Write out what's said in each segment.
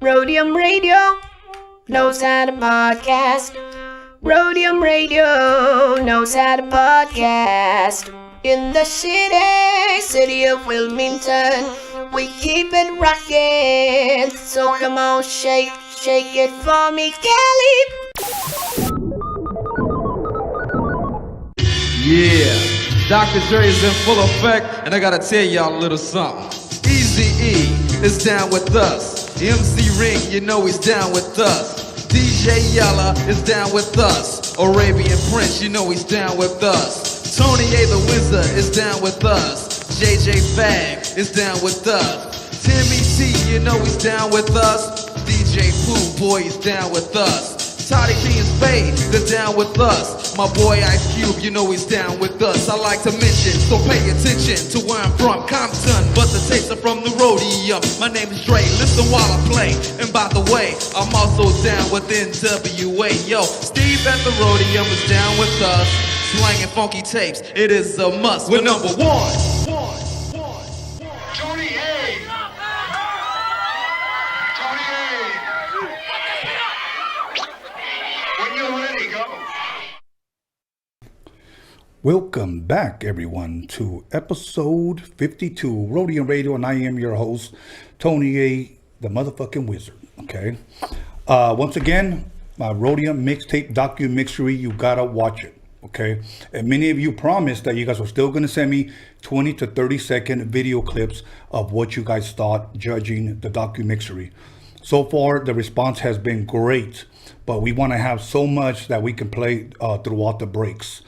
Roadium Radio knows how to podcast. Roadium Radio knows how to podcast. In the city of Wilmington, we keep it rockin'. So come on, shake it for me, Kelly. Yeah, Dr. Dre is in full effect, and I gotta tell y'all a little something. Eazy-E is down with us. MC Ring, you know he's down with us. DJ Yella is down with us. Arabian Prince, you know he's down with us. Tony A the Wizard is down with us. JJ Fag is down with us. Timmy T, you know he's down with us. DJ Pooh Boy is down with us. Toddy P and Spade, they're down with us. My boy Ice Cube, you know he's down with us. I like to mention, so pay attention to where I'm from, Compton, but the tapes are from the Roadium. My name is Dre, listen while I play. And by the way, I'm also down with NWA. Yo, Steve at the Roadium is down with us. Slanging funky tapes, it is a must. We're number one. Tony A. Tony A. When you're ready, go. Welcome back, everyone, to episode 52, Roadium Radio, and I am your host, Tony A, the motherfucking wizard, okay? Once again, my Roadium mixtape DOCUMIXERY, you gotta watch it, okay? And many of you promised that you guys were still gonna send me 20 to 30-second video clips of what you guys thought judging the DOCUMIXERY. So far, the response has been great, but we wanna have so much that we can play throughout the breaks.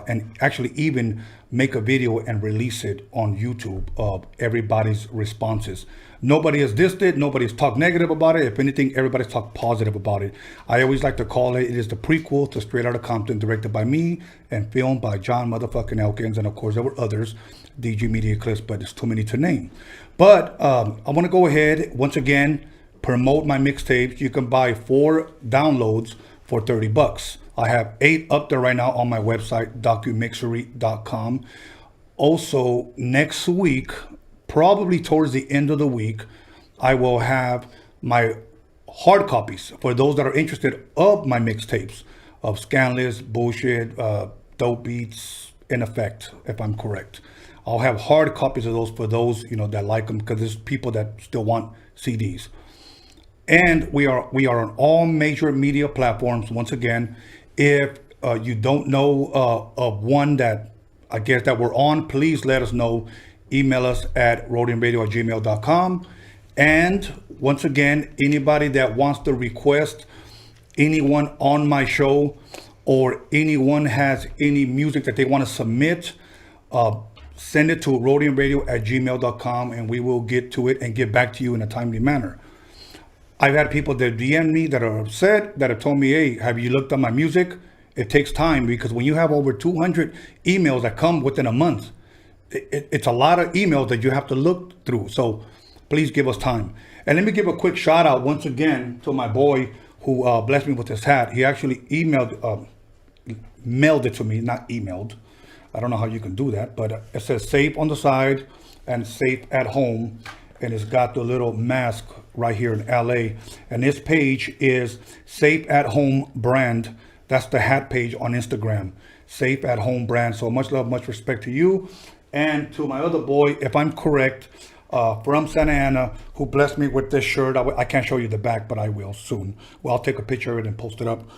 And actually even make a video and release it on YouTube of everybody's responses. Nobody has dissed it. Nobody's talked negative about it. If anything, everybody's talked positive about it. I always like to call it is the prequel to Straight Outta Compton, directed by me and filmed by John motherfucking Elkins. And of course, there were others, DG Media Clips, but it's too many to name. But I want to go ahead, once again, promote my mixtapes. You can buy 4 downloads for $30. I have 8 up there right now on my website, documixery.com. Also, next week, probably towards the end of the week, I will have my hard copies for those that are interested of my mixtapes of Scandalous, Bullshit, Dope Beats, In Effect, if I'm correct. I'll have hard copies of those for those, you know, that like them, because there's people that still want CDs. And we are on all major media platforms. Once again, if you don't know of one that I guess that we're on, please let us know. Email us at roadiumradio@gmail.com. And once again, anybody that wants to request anyone on my show, or anyone has any music that they want to submit, send it to roadiumradio@gmail.com, and we will get to it and get back to you in a timely manner. I've had people that DM me that are upset, that have told me, hey, have you looked at my music? It takes time, because when you have over 200 emails that come within a month, it's a lot of emails that you have to look through. So please give us time. And let me give a quick shout out once again to my boy who blessed me with this hat. He actually mailed it to me, not emailed. I don't know how you can do that, but it says safe on the side and safe at home. And it's got the little mask right here in LA. And this page is Safe at Home Brand. That's the hat page on Instagram. Safe at Home Brand. So much love, much respect to you. And to my other boy, if I'm correct, from Santa Ana, who blessed me with this shirt. I can't show you the back, but I will soon. Well, I'll take a picture of it and post it up.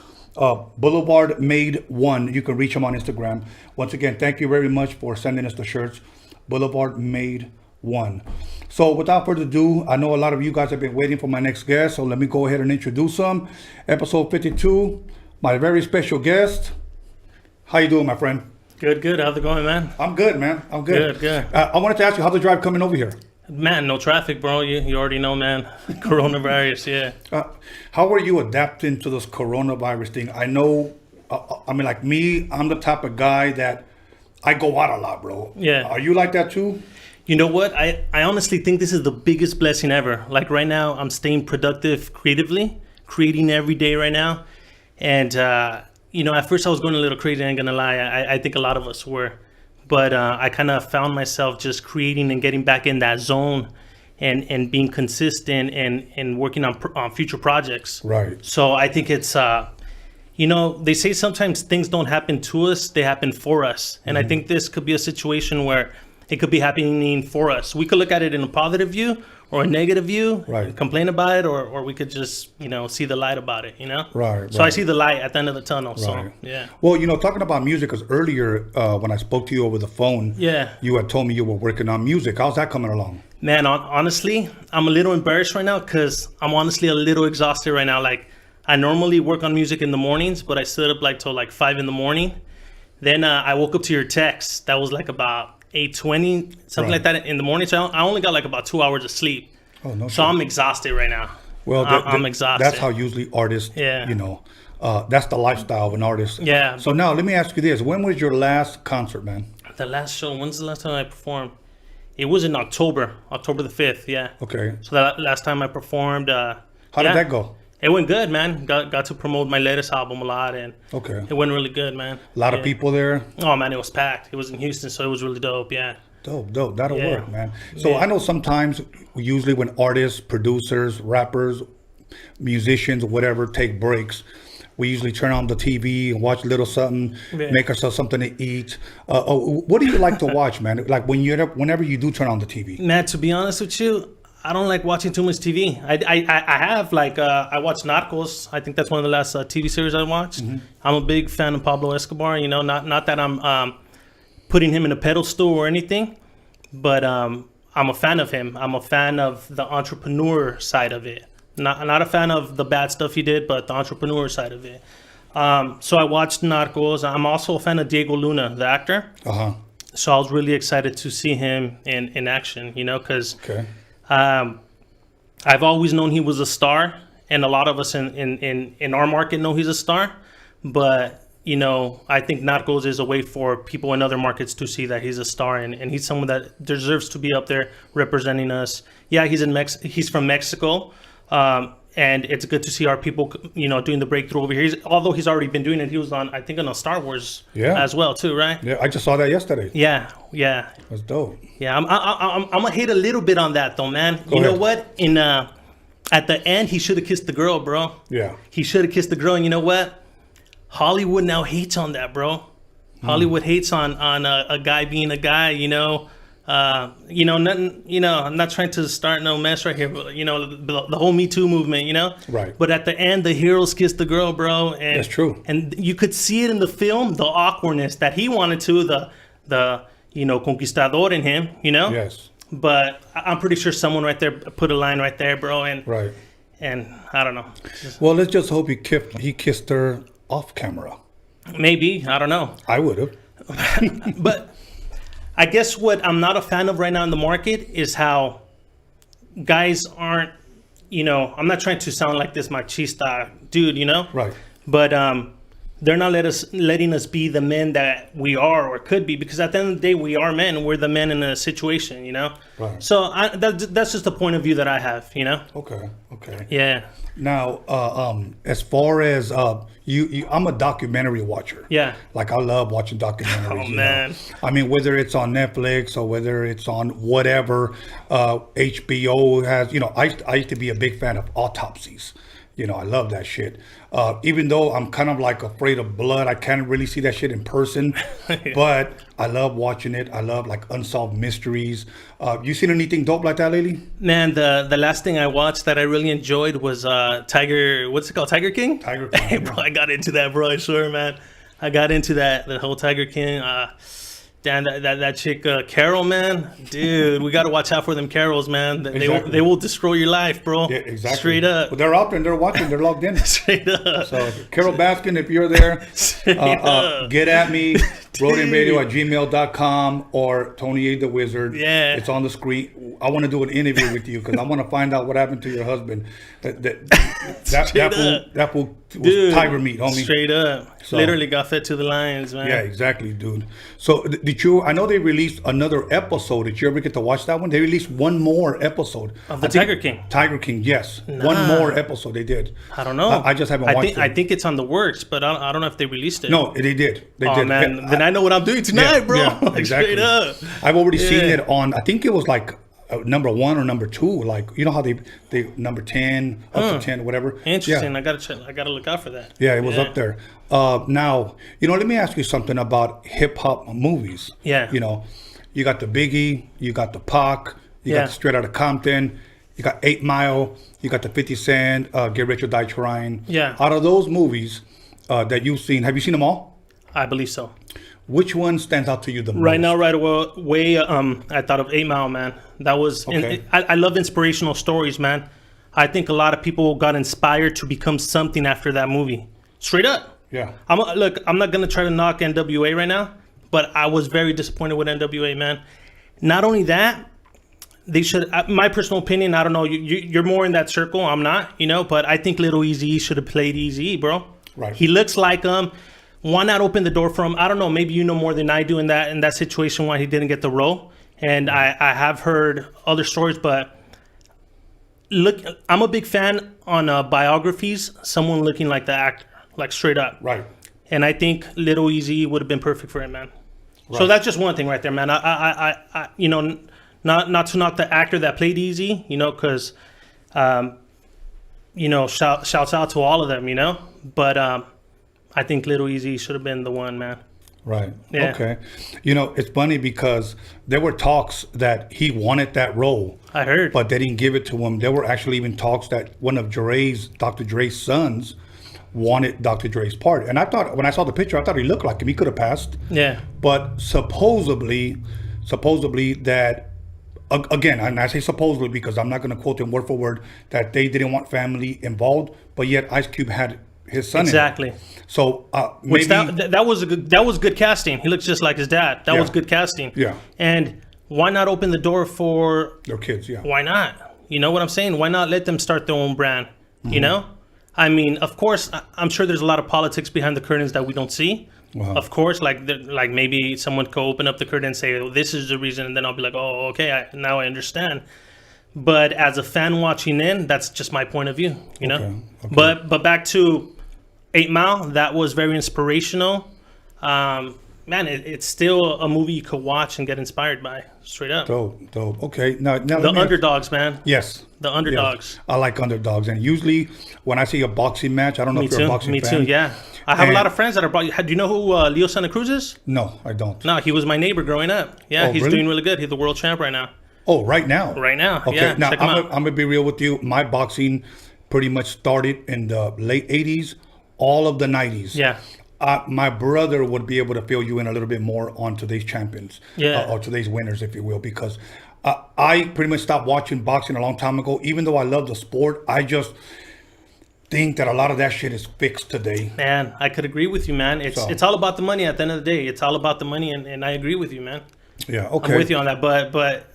Boulevard Made 1. You can reach him on Instagram. Once again, thank you very much for sending us the shirts. Boulevard Made 1. So without further ado, I know a lot of you guys have been waiting for my next guest, so let me go ahead and introduce him. Episode 52, my very special guest. How you doing, my friend? Good. How's it going, man? I'm good, man. I'm good. Good. I wanted to ask you, how's the drive coming over here? Man, no traffic, bro. You already know, man. Coronavirus, yeah. How are you adapting to this coronavirus thing? I know, I mean, like me, I'm the type of guy that I go out a lot, bro. Yeah. Are you like that too? You know what? I honestly think this is the biggest blessing ever. Like right now, I'm staying productive creatively, creating every day right now. And, you know, at first I was going a little crazy, I ain't gonna lie. I think a lot of us were. But I kind of found myself just creating and getting back in that zone. and being consistent and working on future projects. Right. So I think it's they say sometimes things don't happen to us, they happen for us. And I think this could be a situation where it could be happening for us. We could look at it in a positive view or a negative view, Right. complain about it, or we could just, see the light about it, Right, So I right. see the light at the end of the tunnel. Right. So, yeah. Well, talking about music, because earlier when I spoke to you over the phone, Yeah. you had told me you were working on music. How's that coming along? Man, honestly, I'm a little embarrassed right now because I'm honestly a little exhausted right now. Like, I normally work on music in the mornings, but I stood up till 5 in the morning. Then I woke up to your text. That was like about 8:20, something Right. like that in the morning. So I only got like about 2 hours of sleep. Oh, no. So I'm exhausted right now. Well, I'm exhausted. That's how usually artists, Yeah. that's the lifestyle of an artist. Yeah. So now let me ask you this. When was your last concert, man? The last show, when's the last time I performed? It was in October the 5th, yeah. Okay. So that last time I performed. How did that go? It went good, man. Got to promote my latest album a lot, and Okay. it went really good, man. A lot of people there. Oh man, it was packed. It was in Houston, so it was really dope. Yeah. Dope. That'll Yeah. work, man. So Yeah. I know sometimes, usually when artists, producers, rappers, musicians, whatever, take breaks, we usually turn on the TV and watch a little something, Yeah. make ourselves something to eat. What do you like to watch, man? Like whenever you do turn on the TV. Man, to be honest with you, I don't like watching too much TV. I have I watched Narcos. I think that's one of the last TV series I watched. I'm a big fan of Pablo Escobar. Not that I'm putting him in a pedestal or anything, but I'm a fan of him. I'm a fan of the entrepreneur side of it. Not a fan of the bad stuff he did, but the entrepreneur side of it. So I watched Narcos. I'm also a fan of Diego Luna, the actor. So I was really excited to see him in action. Because. Okay. I've always known he was a star, and a lot of us in our market know he's a star. But I think Narcos is a way for people in other markets to see that he's a star, and he's someone that deserves to be up there representing us. Yeah, he's from Mexico, and it's good to see our people, doing the breakthrough over here. Although he's already been doing it, he was on a Star Wars as well too, right? Yeah, I just saw that yesterday. Yeah. That's dope. Yeah, I'm gonna hate a little bit on that though, man. Go know ahead. what? At the end, he should have kissed the girl, bro. Yeah. He should have kissed the girl, and you know what? Hollywood now hates on that, bro. Hollywood hates on a guy being a guy. Nothing. I'm not trying to start no mess right here, but the whole Me Too movement. Right. But at the end, the heroes kissed the girl, bro. And That's true. And you could see it in the film, the awkwardness that he wanted to, the conquistador in him. Yes. But I'm pretty sure someone right there put a line right there, bro. And Right. and I don't know. Well, let's just hope he kissed her off camera. Maybe. I don't know. I would have. But I guess what I'm not a fan of right now in the market is how guys aren't, I'm not trying to sound like this machista dude, Right. But they're not letting us be the men that we are or could be, because at the end of the day, we are men. We're the men in a situation, Right. So that's just the point of view that I have, Okay. Yeah. Now, as far as I'm a documentary watcher. Yeah. Like I love watching documentaries. Oh, man. I mean, whether it's on Netflix or whether it's on whatever, HBO has. I used to be a big fan of autopsies. I love that shit. Even though I'm kind of like afraid of blood, I can't really see that shit in person. But I love watching it. I love like unsolved mysteries. You seen anything dope like that lately? Man, the last thing I watched that I really enjoyed was Tiger. What's it called? Tiger King. Tiger King. Hey, bro, I got into that, bro. I swear, man. I got into the whole Tiger King. Damn, that chick Carol, man, dude, we got to watch out for them Carols, man. Exactly. They will destroy your life, bro. Yeah, exactly. Straight up. But they're out there and they're watching. They're logged in. Straight up. So Carol Baskin, if you're there, up. get at me, roadiumradio@gmail.com or Tony A the Wizard. Yeah. It's on the screen. I want to do an interview with you because I want to find out what happened to your husband. That fool was Dude, tiger meat, homie. Straight up. So- Literally got fed to the lions, man. Yeah, exactly, dude. So I know they released another episode. Did you ever get to watch that one? They released one more episode. Of the I think- Tiger King. Tiger King, yes. One more episode they did. I don't know. I just haven't watched it. I think it's on the works, but I don't know if they released it. No, they did. They Oh, did. man. Then I know what I'm doing tonight, bro. Yeah, exactly. Straight up. I've already seen Yeah. it on, I think it was like number 1 or number 2. Like, you know how they number 10 up to 10, whatever. Interesting. Yeah. I gotta look out for that. Yeah, it was up there. Now, let me ask you something about hip hop movies. Yeah. You got the Biggie, you got the Pac, you Yeah. got the Straight Outta Compton, you got 8 Mile, you got the 50 Cent, Get Rich or Die Trying. Yeah. Out of those movies that you've seen, have you seen them all? I believe so. Which one stands out to you the most? Right now, right away, I thought of 8 Mile, man. That was, Okay. I love inspirational stories, man. I think a lot of people got inspired to become something after that movie. Straight up. Yeah. Look, I'm not going to try to knock NWA right now, but I was very disappointed with NWA, man. Not only that, they should, my personal opinion, I don't know, you're more in that circle, I'm not, but I think Little Eazy should have played Eazy, bro. Right. He looks like him. Why not open the door for him? I don't know. Maybe you know more than I do in that situation why he didn't get the role. And I have heard other stories, but look, I'm a big fan on biographies. Someone looking like the actor, like straight up. Right. And I think Little Eazy would have been perfect for it, man. So Right. that's just one thing right there, man. I not to knock the actor that played Eazy, because, shouts out to all of them, but. I think Little Eazy should have been the one, man. Right. Yeah. Okay. It's funny because there were talks that he wanted that role. I heard. But they didn't give it to him. There were actually even talks that one of Dr. Dre's sons wanted Dr. Dre's part. And I thought, when I saw the picture, I thought he looked like him. He could have passed. Yeah. But supposedly that, again, and I say supposedly because I'm not going to quote him word for word, that they didn't want family involved, but yet Ice Cube had his son Exactly. in it. So Which maybe that was good casting. He looks just like his dad. That was good casting. Yeah. And why not open the door for their kids, yeah. why not? You know what I'm saying? Why not let them start their own brand? Mm-hmm. I mean, of course, I'm sure there's a lot of politics behind the curtains that we don't see. Wow. Of course, like maybe someone could open up the curtain and say, oh, this is the reason, and then I'll be like, oh, okay, now I understand. But as a fan watching in, that's just my point of view, Okay. But back to 8 Mile, that was very inspirational. Man, it's still a movie you could watch and get inspired by, straight up. Dope. Okay. Now The underdogs, man. Yes. The underdogs. Yes. I like underdogs, and usually when I see a boxing match, I don't know Me if you're a too. boxing Me fan. too. Yeah. I have a And- lot of friends that are. Do you know who Leo Santa Cruz is? No, I don't. No, he was my neighbor growing up. Yeah, Oh, he's really? doing really good. He's the world champ right now. Oh, right now. Right now. Okay. Yeah. Now check him out. I'm gonna be real with you. My boxing pretty much started in the late '80s, all of the '90s. Yeah. My brother would be able to fill you in a little bit more on today's champions, Yeah. or today's winners, if you will, because I pretty much stopped watching boxing a long time ago. Even though I love the sport, I just think that a lot of that shit is fixed today. Man, I could agree with you, man. It's all about the money at the end of the day. It's all about the money, and I agree with you, man. Yeah, okay. I'm with you on that, but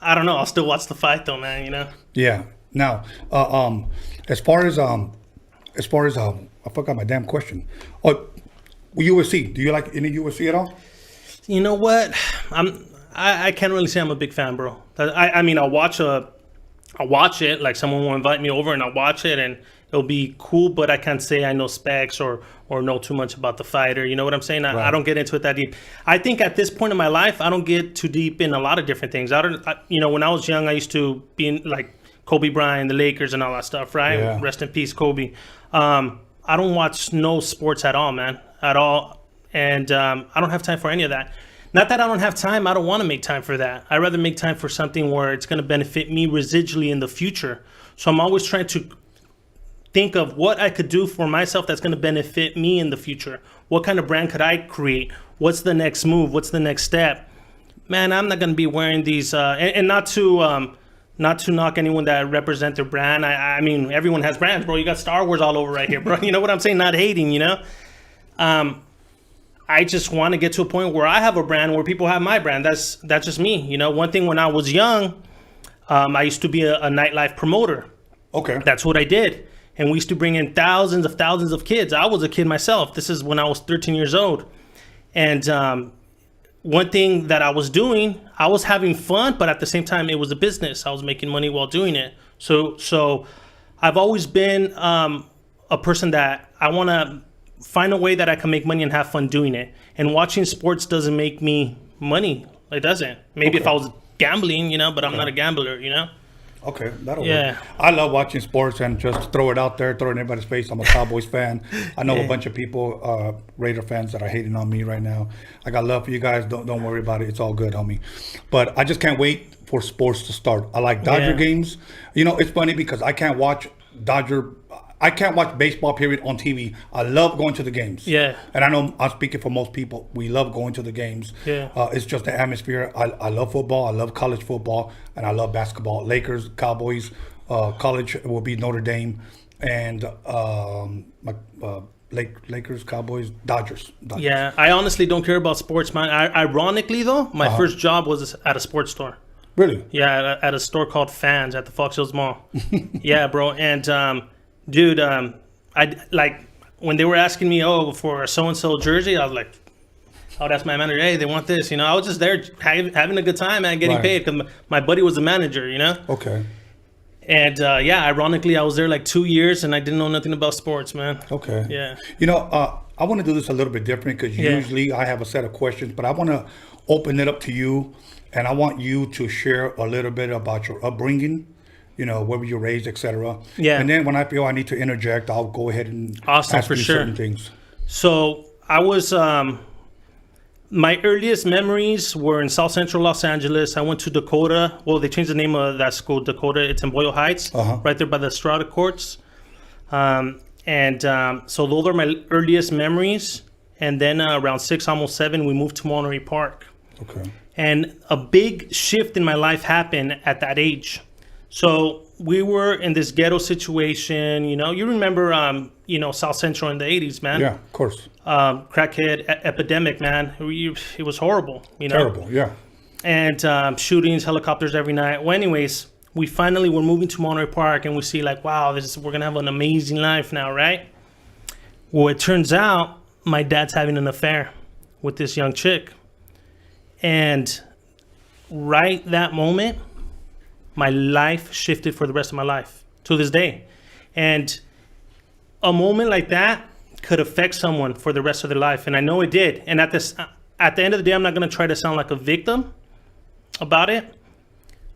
I don't know. I'll still watch the fight though, man. Yeah. Now, as far as I forgot my damn question. Oh, UFC. Do you like any UFC at all? You know what? I can't really say I'm a big fan, bro. I mean, I'll watch it. Like someone will invite me over and I'll watch it and it'll be cool. But I can't say I know specs or know too much about the fighter. You know what I'm saying? Right. I don't get into it that deep. I think at this point in my life, I don't get too deep in a lot of different things. When I was young, I used to be in like Kobe Bryant, the Lakers, and all that stuff. Right? Yeah. Rest in peace, Kobe. I don't watch no sports at all, man, at all. And I don't have time for any of that. Not that I don't have time. I don't want to make time for that. I'd rather make time for something where it's going to benefit me residually in the future. So I'm always trying to think of what I could do for myself that's going to benefit me in the future. What kind of brand could I create? What's the next move? What's the next step? Man, I'm not going to be wearing these. And not to knock anyone that represent their brand. I mean, everyone has brands, bro. You got Star Wars all over right here, bro. You know what I'm saying? Not hating, I just want to get to a point where I have a brand where people have my brand. That's just me. One thing when I was young, I used to be a nightlife promoter. Okay. That's what I did. And we used to bring in thousands of kids. I was a kid myself. This is when I was 13 years old. And one thing that I was doing, I was having fun, but at the same time, it was a business. I was making money while doing it. So I've always been a person that I want to find a way that I can make money and have fun doing it. And watching sports doesn't make me money. It doesn't. Maybe if I was gambling, but I'm not a gambler. Okay, that'll Yeah. work. I love watching sports and just throw it out there, throw it in everybody's face. I'm a Cowboys fan. I know a bunch of people, Raider fans, that are hating on me right now. I got love for you guys. Don't worry about it. It's all good, homie. But I just can't wait for sports to start. I like Dodger games. It's funny because I can't watch baseball period on TV. I love going to the games. Yeah. And I know I'm speaking for most people. We love going to the games. Yeah. It's just the atmosphere. I love football. I love college football. And I love basketball. Lakers, Cowboys, college will be Notre Dame. And Lakers, Cowboys, Dodgers. Yeah, I honestly don't care about sports, man. Ironically, though, my first job was at a sports store. Really? Yeah, at a store called Fans at the Fox Hills Mall. Yeah, bro. And dude, I like when they were asking me, for a so-and-so jersey, I was like, I would ask my manager, hey, they want this, I was just there having a good time, man, getting paid because my buddy was the manager, Okay. And ironically, I was there like 2 years and I didn't know nothing about sports, man. Okay. Yeah. I want to do this a little bit different because usually I have a set of questions, but I want to open it up to you, and I want you to share a little bit about your upbringing. Where were you raised, etc. Yeah. And then when I feel I need to interject, I'll go ahead and Awesome, ask for you sure. certain things. So I was, my earliest memories were in South Central Los Angeles. I went to Dakota. Well, they changed the name of that school, Dakota. It's in Boyle Heights, right there by the Strata Courts. So those are my earliest memories. And then around 6, almost 7, we moved to Monterey Park. Okay. And a big shift in my life happened at that age. So we were in this ghetto situation, you remember, South Central in the 80s, man. Yeah, of course. Crackhead epidemic, man. It was horrible, Terrible, yeah. And shootings, helicopters every night. Well, anyways, we finally were moving to Monterey Park and we see like, wow, we're going to have an amazing life now, right? Well, it turns out my dad's having an affair with this young chick. And right that moment, my life shifted for the rest of my life to this day. And a moment like that could affect someone for the rest of their life. And I know it did. And at the end of the day, I'm not going to try to sound like a victim about it,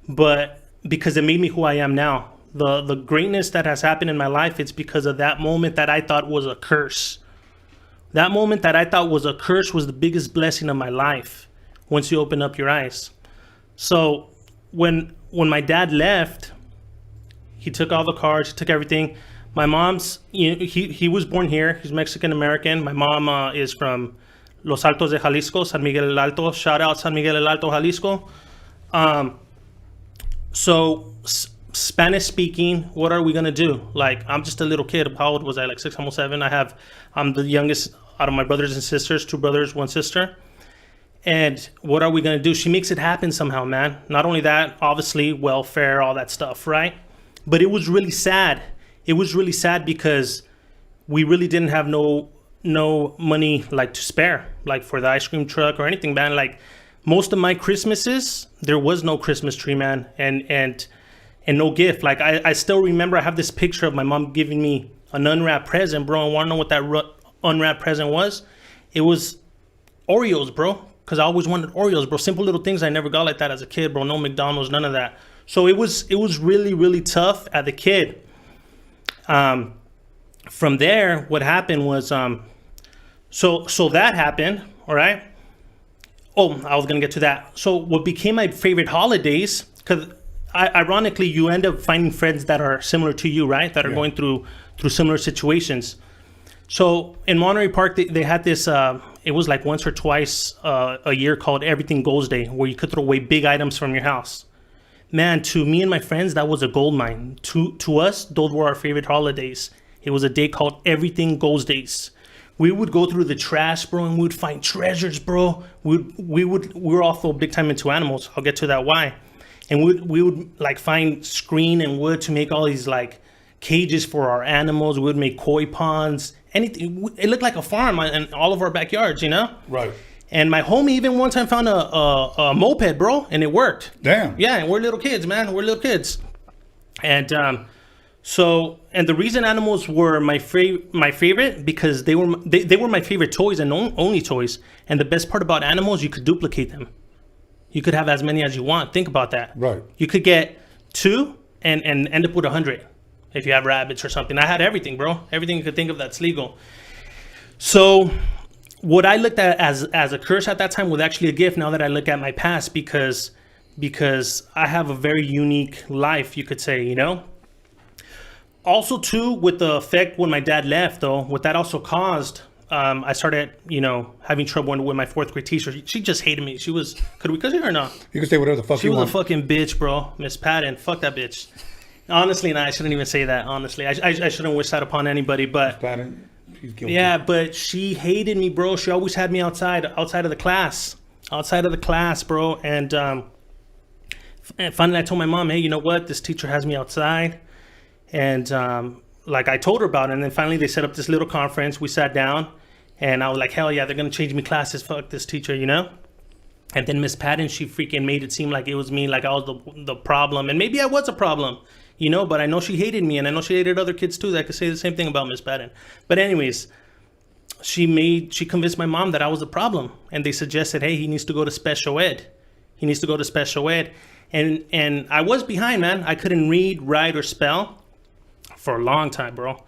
but because it made me who I am now. The greatness that has happened in my life, it's because of that moment that I thought was a curse. That moment that I thought was a curse was the biggest blessing of my life once you open up your eyes. So when my dad left, he took all the cars, he took everything. My mom's, he was born here. He's Mexican American. My mom is from Los Altos de Jalisco, San Miguel el Alto. Shout out San Miguel el Alto, Jalisco. So Spanish speaking, what are we gonna do? Like, I'm just a little kid. How old was I? Like 6, almost 7. I'm the youngest out of my brothers and sisters. 2 brothers, 1 sister. And what are we gonna do? She makes it happen somehow, man. Not only that, obviously, welfare, all that stuff, right? But it was really sad. It was really sad because we really didn't have no money like to spare, like for the ice cream truck or anything, man. Like most of my Christmases, there was no Christmas tree, man, and no gift. Like I still remember I have this picture of my mom giving me an unwrapped present, bro. And want to know what that unwrapped present was? It was Oreos, bro. Because I always wanted Oreos, bro. Simple little things I never got like that as a kid, bro. No McDonald's, none of that. So it was really, really tough as a kid. From there, what happened was, so that happened, all right? Oh, I was gonna get to that. So what became my favorite holidays, because ironically, you end up finding friends that are similar to you, right? That are going through similar situations. So in Monterey Park, they had this, it was like once or twice a year called Everything Goes Day, where you could throw away big items from your house. Man, to me and my friends, that was a gold mine. To us, those were our favorite holidays. It was a day called Everything Goes Days. We would go through the trash, bro, and we would find treasures, bro. We were also big time into animals. I'll get to that why. And we would like find screen and wood to make all these like cages for our animals. We would make koi ponds, anything. It looked like a farm in all of our backyards, Right. And my homie even one time found a moped, bro, and it worked. Damn. Yeah, and we're little kids, man. We're little kids. And and the reason animals were my favorite because they were my favorite toys and only toys. And the best part about animals, you could duplicate them. You could have as many as you want. Think about that. Right. You could get 2 and end up with 100 if you have rabbits or something. I had everything, bro. Everything you could think of that's legal. So what I looked at as a curse at that time was actually a gift now that I look at my past, because I have a very unique life, you could say, you know? Also, too, with the effect when my dad left, though, what that also caused, I started, you know, having trouble with my 4th grade teacher. She just hated me. She was, could we cuss her or not? You can say whatever the fuck She you was want. a fucking bitch, bro. Miss Patton. Fuck that bitch. Honestly, I shouldn't even say that, honestly. I shouldn't wish that upon anybody, but... Patton, she's guilty. Yeah, but she hated me, bro. She always had me outside of the class. Outside of the class, bro. And finally I told my mom, hey, you know what? This teacher has me outside. And like I told her about it. And then finally they set up this little conference. We sat down. And I was like, hell yeah, they're going to change me classes. Fuck this teacher, you know? And then Miss Patton, she freaking made it seem like it was me, like I was the problem. And maybe I was a problem, you know? But I know she hated me, and I know she hated other kids too that could say the same thing about Miss Patton. But anyways, she convinced my mom that I was a problem. And they suggested, hey, he needs to go to special ed. He needs to go to special ed. And I was behind, man. I couldn't read, write, or spell for a long time, bro.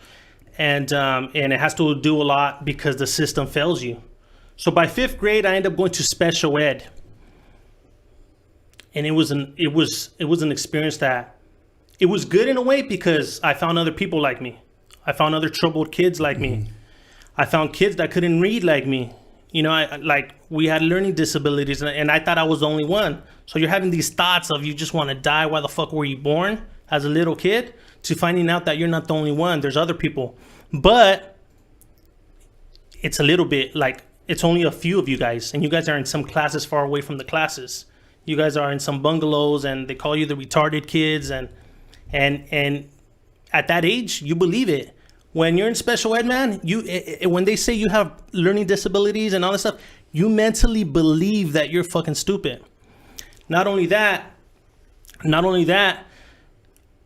And it has to do a lot because the system fails you. So by 5th grade, I ended up going to special ed, and it was an experience that it was good in a way because I found other people like me. I found other troubled kids like me. I found kids that couldn't read like me. You know, we had learning disabilities, and I thought I was the only one. So you're having these thoughts of you just want to die. Why the fuck were you born as a little kid? To finding out that you're not the only one. There's other people. But it's a little bit like it's only a few of you guys. And you guys are in some classes far away from the classes. You guys are in some bungalows and they call you the retarded kids. And at that age, you believe it. When you're in special ed, man, when they say you have learning disabilities and all this stuff, you mentally believe that you're fucking stupid. Not only that,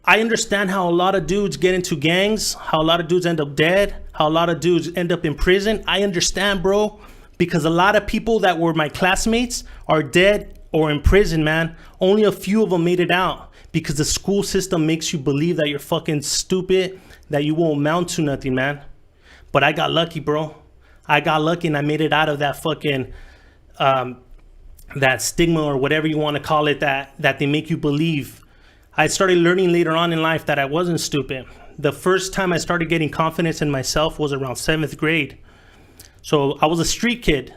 I understand how a lot of dudes get into gangs, how a lot of dudes end up dead, how a lot of dudes end up in prison. I understand, bro, because a lot of people that were my classmates are dead or in prison, man. Only a few of them made it out because the school system makes you believe that you're fucking stupid, that you won't amount to nothing, man. But I got lucky, bro. I got lucky and I made it out of that fucking, that stigma or whatever you want to call it, that they make you believe. I started learning later on in life that I wasn't stupid. The first time I started getting confidence in myself was around 7th grade. So I was a street kid.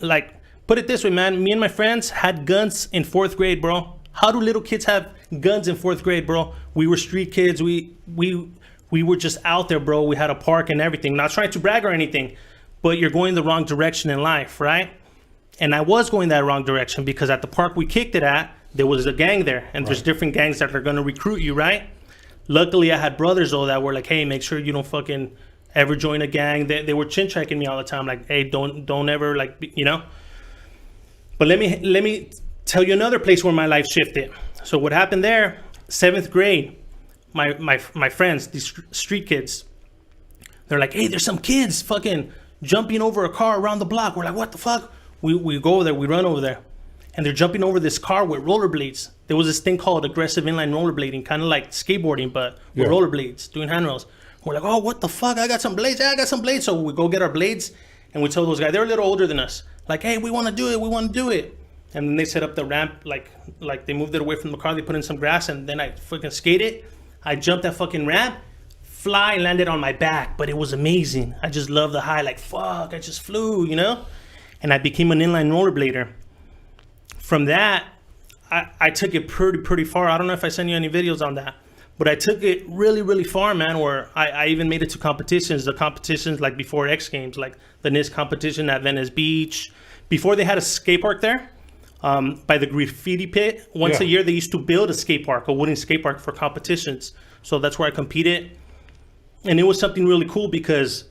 Like, put it this way, man. Me and my friends had guns in 4th grade, bro. How do little kids have guns in 4th grade, bro? We were street kids. We were just out there, bro. We had a park and everything. Not trying to brag or anything, but you're going the wrong direction in life, right? And I was going that wrong direction because at the park we kicked it at, there was a gang there, and there's different gangs that are going to recruit you, right? Luckily, I had brothers, though, that were like, hey, make sure you don't fucking ever join a gang. They were chin-checking me all the time, like, hey, don't ever, like, you know? But let me tell you another place where my life shifted. So what happened there, 7th grade, my friends, these street kids, they're like, hey, there's some kids fucking jumping over a car around the block. We're like, what the fuck? We go over there, we run over there. And they're jumping over this car with rollerblades. There was this thing called aggressive inline rollerblading, kind of like skateboarding, but with rollerblades, doing handrails. We're like, oh, what the fuck? I got some blades. Yeah, I got some blades. So we go get our blades, and we tell those guys, they're a little older than us, like, hey, we want to do it. And then they set up the ramp, like they moved it away from the car. They put in some grass, and then I fucking skated. I jumped that fucking ramp, landed on my back, but it was amazing. I just love the high, like, fuck, I just flew, you know? And I became an inline rollerblader. From that, I took it pretty far. I don't know if I sent you any videos on that, but I took it really, really far, man, where I even made it to competitions. The competitions like before X Games, like the NIST competition at Venice Beach. Before they had a skate park there, by the graffiti pit. Once a year, they used to build a skate park, a wooden skate park for competitions. So that's where I competed. And it was something really cool because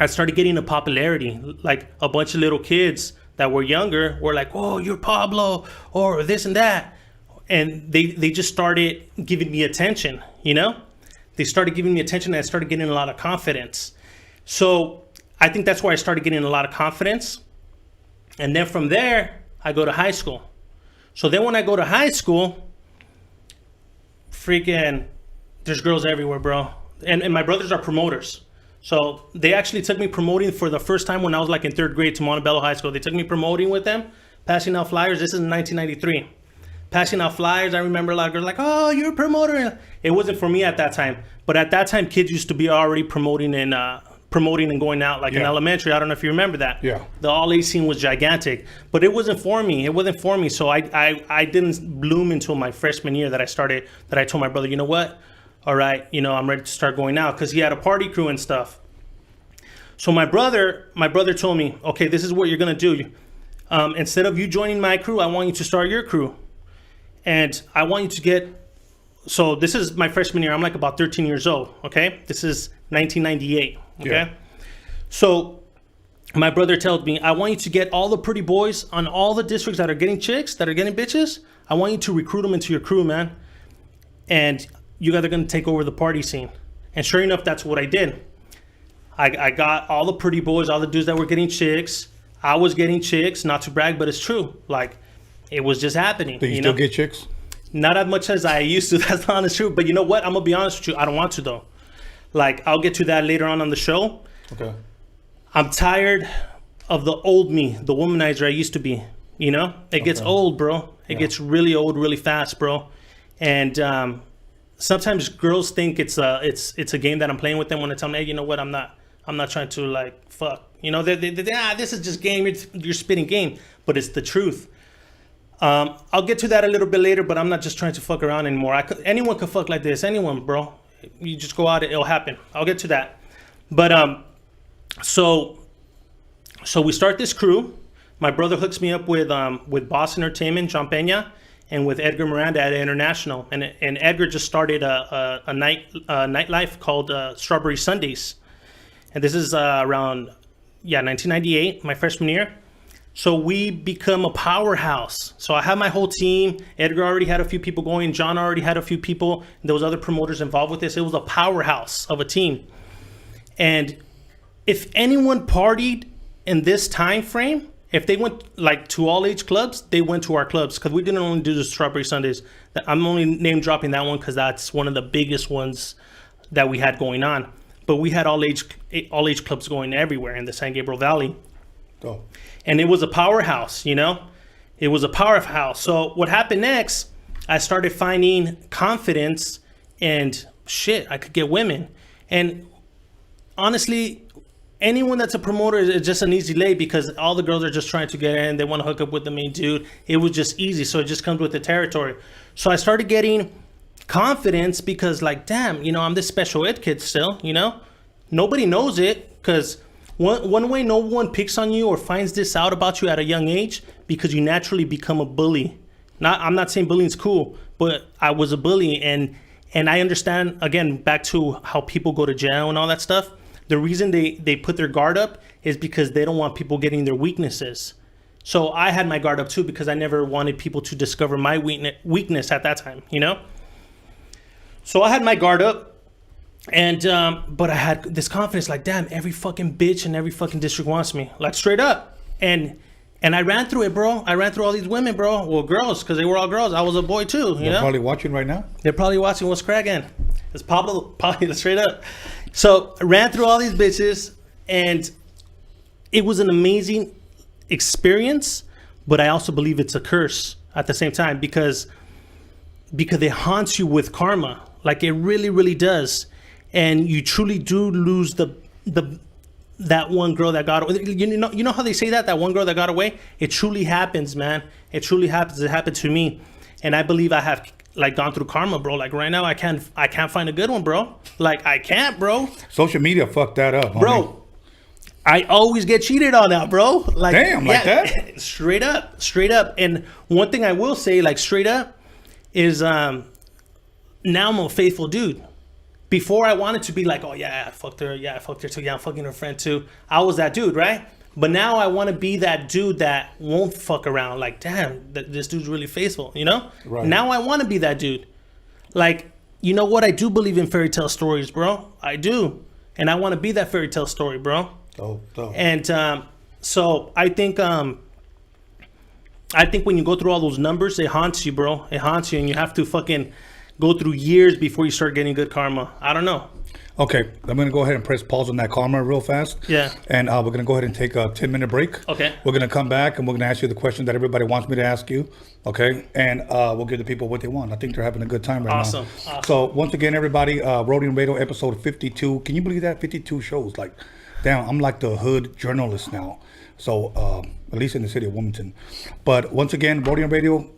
I started getting a popularity. Like a bunch of little kids that were younger were like, oh, you're Pablo, or this and that. And they just started giving me attention, you know? They started giving me attention and I started getting a lot of confidence. So I think that's where I started getting a lot of confidence. And then from there, I go to high school. So then when I go to high school, freaking, there's girls everywhere, bro. And my brothers are promoters. So they actually took me promoting for the first time when I was like in 3rd grade to Montebello High School. They took me promoting with them, passing out flyers. This is in 1993. Passing out flyers. I remember a lot of girls like, oh, you're a promoter. It wasn't for me at that time. But at that time, kids used to be already promoting and going out like in elementary. I don't know if you remember that. Yeah. The all-age scene was gigantic. But it wasn't for me. It wasn't for me. So I didn't bloom until my freshman year that I told my brother, you know what? All right, I'm ready to start going out because he had a party crew and stuff. So my brother told me, okay, this is what you're gonna do. Instead of you joining my crew, I want you to start your crew, and I want you to get. So this is my freshman year. I'm like about 13 years old. Okay, this is 1998. Okay, Yeah. So my brother told me, I want you to get all the pretty boys on all the districts that are getting chicks, that are getting bitches. I want you to recruit them into your crew, man, and you guys are going to take over the party scene. And sure enough, that's what I did. I got all the pretty boys, all the dudes that were getting chicks. I was getting chicks, not to brag, but it's true. Like, it was just happening. Do you still get chicks? Not as much as I used to. That's not true. But you know what? I'm going to be honest with you. I don't want to, though. Like, I'll get to that later on the show. Okay. I'm tired of the old me, the womanizer I used to be. It gets old, bro. It gets really old really fast, bro. And sometimes girls think it's a game that I'm playing with them when I tell them, hey, you know what, I'm not trying to like fuck. This is just game. You're spitting game, but it's the truth. I'll get to that a little bit later, but I'm not just trying to fuck around anymore. Anyone could fuck like this. Anyone, bro. You just go out, it'll happen. I'll get to that. But so we start this crew. My brother hooks me up with Boss Entertainment, John Pena, and with Edgar Miranda at International. And Edgar just started a nightlife called Strawberry Sundays. And this is around 1998, my freshman year. So we become a powerhouse. So I have my whole team. Edgar already had a few people going. John already had a few people. There was other promoters involved with this. It was a powerhouse of a team. And if anyone partied in this time frame, if they went like to all age clubs, they went to our clubs because we didn't only do the Strawberry Sundays. I'm only name dropping that one because that's one of the biggest ones that we had going on. But we had all age clubs going everywhere in the San Gabriel Valley. Oh. And it was a powerhouse, It was a powerhouse. So what happened next, I started finding confidence and shit, I could get women. And honestly, anyone that's a promoter is just an easy lay because all the girls are just trying to get in. They want to hook up with the main dude. It was just easy. So it just comes with the territory. So I started getting confidence because like, damn, I'm this special ed kid still, Nobody knows it because one way no one picks on you or finds this out about you at a young age because you naturally become a bully. I'm not saying bullying's cool, but I was a bully and I understand, again, back to how people go to jail and all that stuff. The reason they put their guard up is because they don't want people getting their weaknesses. So I had my guard up too because I never wanted people to discover my weakness at that time, So I had my guard up, and but I had this confidence, like, damn, every fucking bitch in every fucking district wants me, like straight up. And I ran through it, bro. I ran through all these women, bro. Well, girls, because they were all girls. I was a boy too, They're probably watching right now. They're probably watching what's cracking. It's Pablo, straight up. So I ran through all these bitches, and it was an amazing experience, but I also believe it's a curse at the same time because it haunts you with karma. Like it really, really does. And you truly do lose that one girl that got away. You know how they say that one girl that got away? It truly happens, man. It truly happens. It happened to me. And I believe I have like gone through karma, bro. Like right now I can't find a good one, bro. Like I can't, bro. Social media fucked that up, homie. Bro. I always get cheated on now, bro. Like, damn, like that? Straight up. And one thing I will say, like straight up, is now I'm a faithful dude. Before I wanted to be like, oh yeah, I fucked her. Yeah, I fucked her too. Yeah, I'm fucking her friend too. I was that dude, right? But now I want to be that dude that won't fuck around. Like, damn, this dude's really faithful, Right. Now I want to be that dude. Like, you know what? I do believe in fairy tale stories, bro. I do. And I want to be that fairy tale story, bro. Oh. And so I think I think when you go through all those numbers, it haunts you, bro. It haunts you, and you have to fucking go through years before you start getting good karma. I don't know. Okay, I'm going to go ahead and press pause on that karma real fast. Yeah. And we're going to go ahead and take a 10-minute break. Okay. We're going to come back, and we're going to ask you the question that everybody wants me to ask you. Okay? And we'll give the people what they want. I think they're having a good time right now. Awesome. So, once again, everybody, Roadium Radio episode 52. Can you believe that? 52 shows. Like, damn, I'm like the hood journalist now. So, at least in the city of Wilmington. But once again, Roadium Radio,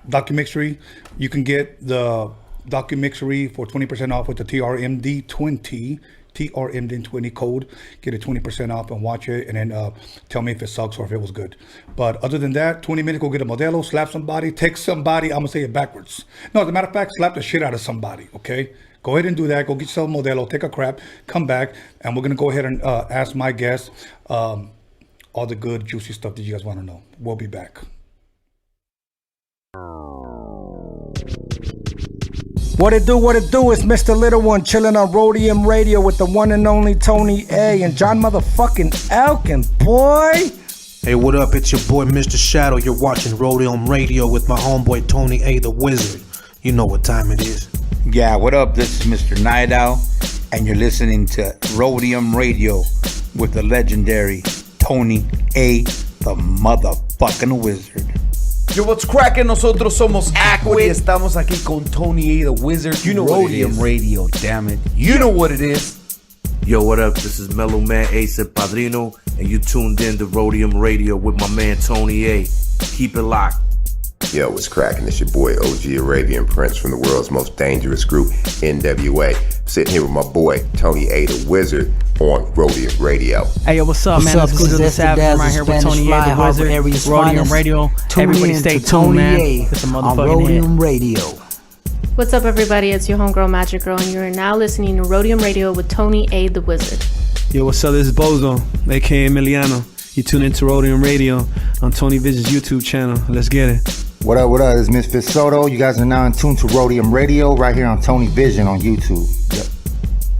DOCUMIXERY. You can get the DOCUMIXERY for 20% off with the TRMD20 code. Get it 20% off and watch it, and then tell me if it sucks or if it was good. But other than that, 20 minutes, go get a Modelo, slap somebody, text somebody. I'm gonna say it backwards. No, as a matter of fact, slap the shit out of somebody. Okay, go ahead and do that. Go get yourself a Modelo, take a crap, come back, and we're gonna go ahead and ask my guests all the good juicy stuff that you guys want to know. We'll be back. What it do, it's Mr. Little One chilling on Roadium Radio with the one and only Tony A and John motherfucking Elkins, boy. Hey, what up? It's your boy Mr. Shadow. You're watching Roadium Radio with my homeboy Tony A the Wizard. You know what time it is. Yeah, what up? This is Mr. Night Owl, and you're listening to Roadium Radio with the legendary Tony A the motherfucking Wizard. Yo, what's cracking? Nosotros somos Aquid y estamos aquí con Tony A the Wizard. You know Roadium Radio, damn it. You know what it is. Yo, what up? This is Mellow Man Ace and Padrino, and you tuned in to Roadium Radio with my man Tony A. Keep it locked. Yo, what's cracking? It's your boy OG Arabian Prince from the world's most dangerous group, NWA. Sitting here with my boy Tony A the Wizard on Roadium Radio. Hey, yo, what's up, man? It's Exclusive the Savage. I'm right here with Tony A the Wizard, Roadium Radio. Everybody stay tuned, man. It's a motherfucking Roadium Radio. What's up, everybody? It's your homegirl Magic Girl, and you're now listening to Roadium Radio with Tony A the Wizard. Yo, what's up? This is Bozo, aka Emiliano. You tune into Roadium Radio on Tony Vision's YouTube channel. Let's get it. What up, This is Misfit Soto. You guys are now in tune to Roadium Radio right here on Tony Vision on YouTube. Yep.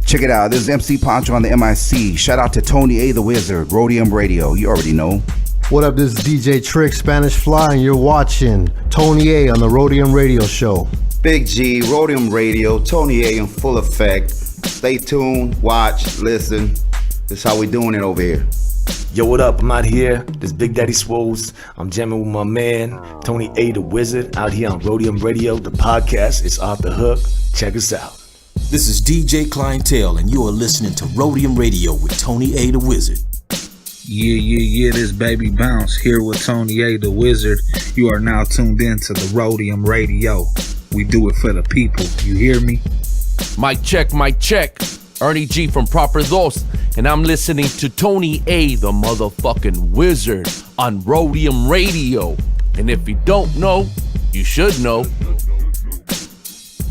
Check it out. This is MC Poncho on the MIC. Shout out to Tony A the Wizard, Roadium Radio. You already know. What up? This is DJ Trick, Spanish Fly, and you're watching Tony A on the Roadium Radio Show. Big G, Roadium Radio, Tony A in full effect. Stay tuned, watch, listen. This is how we doing it over here. Yo, what up? I'm out here. This Big Daddy Swoles. I'm jamming with my man, Tony A the Wizard, out here on Roadium Radio. The podcast is off the hook. Check us out. This is DJ Clientele, and you are listening to Roadium Radio with Tony A the Wizard. Yeah, this Baby Bounce here with Tony A the Wizard. You are now tuned in to the Roadium Radio. We do it for the people. You hear me? Mic check. Ernie G from Proper Dos, and I'm listening to Tony A the motherfucking Wizard on Roadium Radio. And if you don't know, you should know.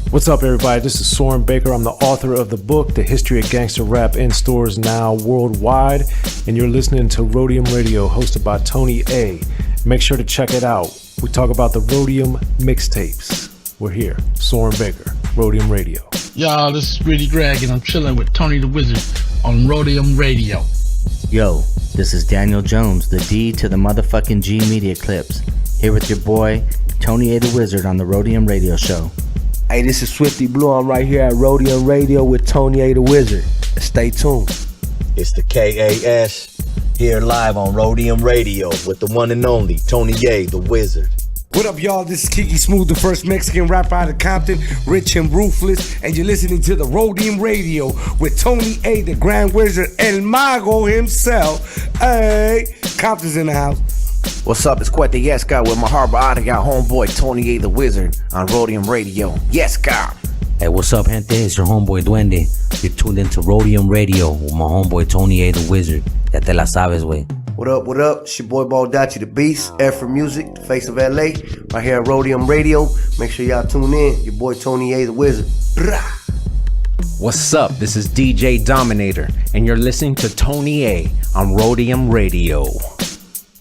What's up, everybody? This is Soren Baker. I'm the author of the book, The History of Gangster Rap, in stores now worldwide. And you're listening to Roadium Radio, hosted by Tony A. Make sure to check it out. We talk about the Roadium mixtapes. We're here. Soren Baker, Roadium Radio. Y'all, this is Really Greg, and I'm chilling with Tony the Wizard on Roadium Radio. Yo, this is Daniel Jones, the D to the motherfucking G Media Clips. Here with your boy, Tony A the Wizard on the Roadium Radio Show. Hey, this is Swifty Blue. I'm right here at Roadium Radio with Tony A the Wizard. Stay tuned. It's the KAS here live on Roadium Radio with the one and only Tony A the Wizard. What up, y'all? This is Kiki Smooth, the first Mexican rapper out of Compton, rich and ruthless, and you're listening to the Roadium Radio with Tony A, the Grand Wizard, El Mago himself. Hey, Compton's in the house. What's up? It's Quete Yes God with my harbor out of our homeboy Tony A the Wizard on Roadium Radio. Yes God. Hey, what's up, gente? It's your homeboy Duende. You're tuned into Roadium Radio with my homeboy Tony A the Wizard. Ya te la sabes, wey. What up? It's your boy Baldachi the Beast, Afro Music, the face of LA, right here at Roadium Radio. Make sure y'all tune in. Your boy Tony A the Wizard. Brah. What's up? This is DJ Dominator, and you're listening to Tony A on Roadium Radio.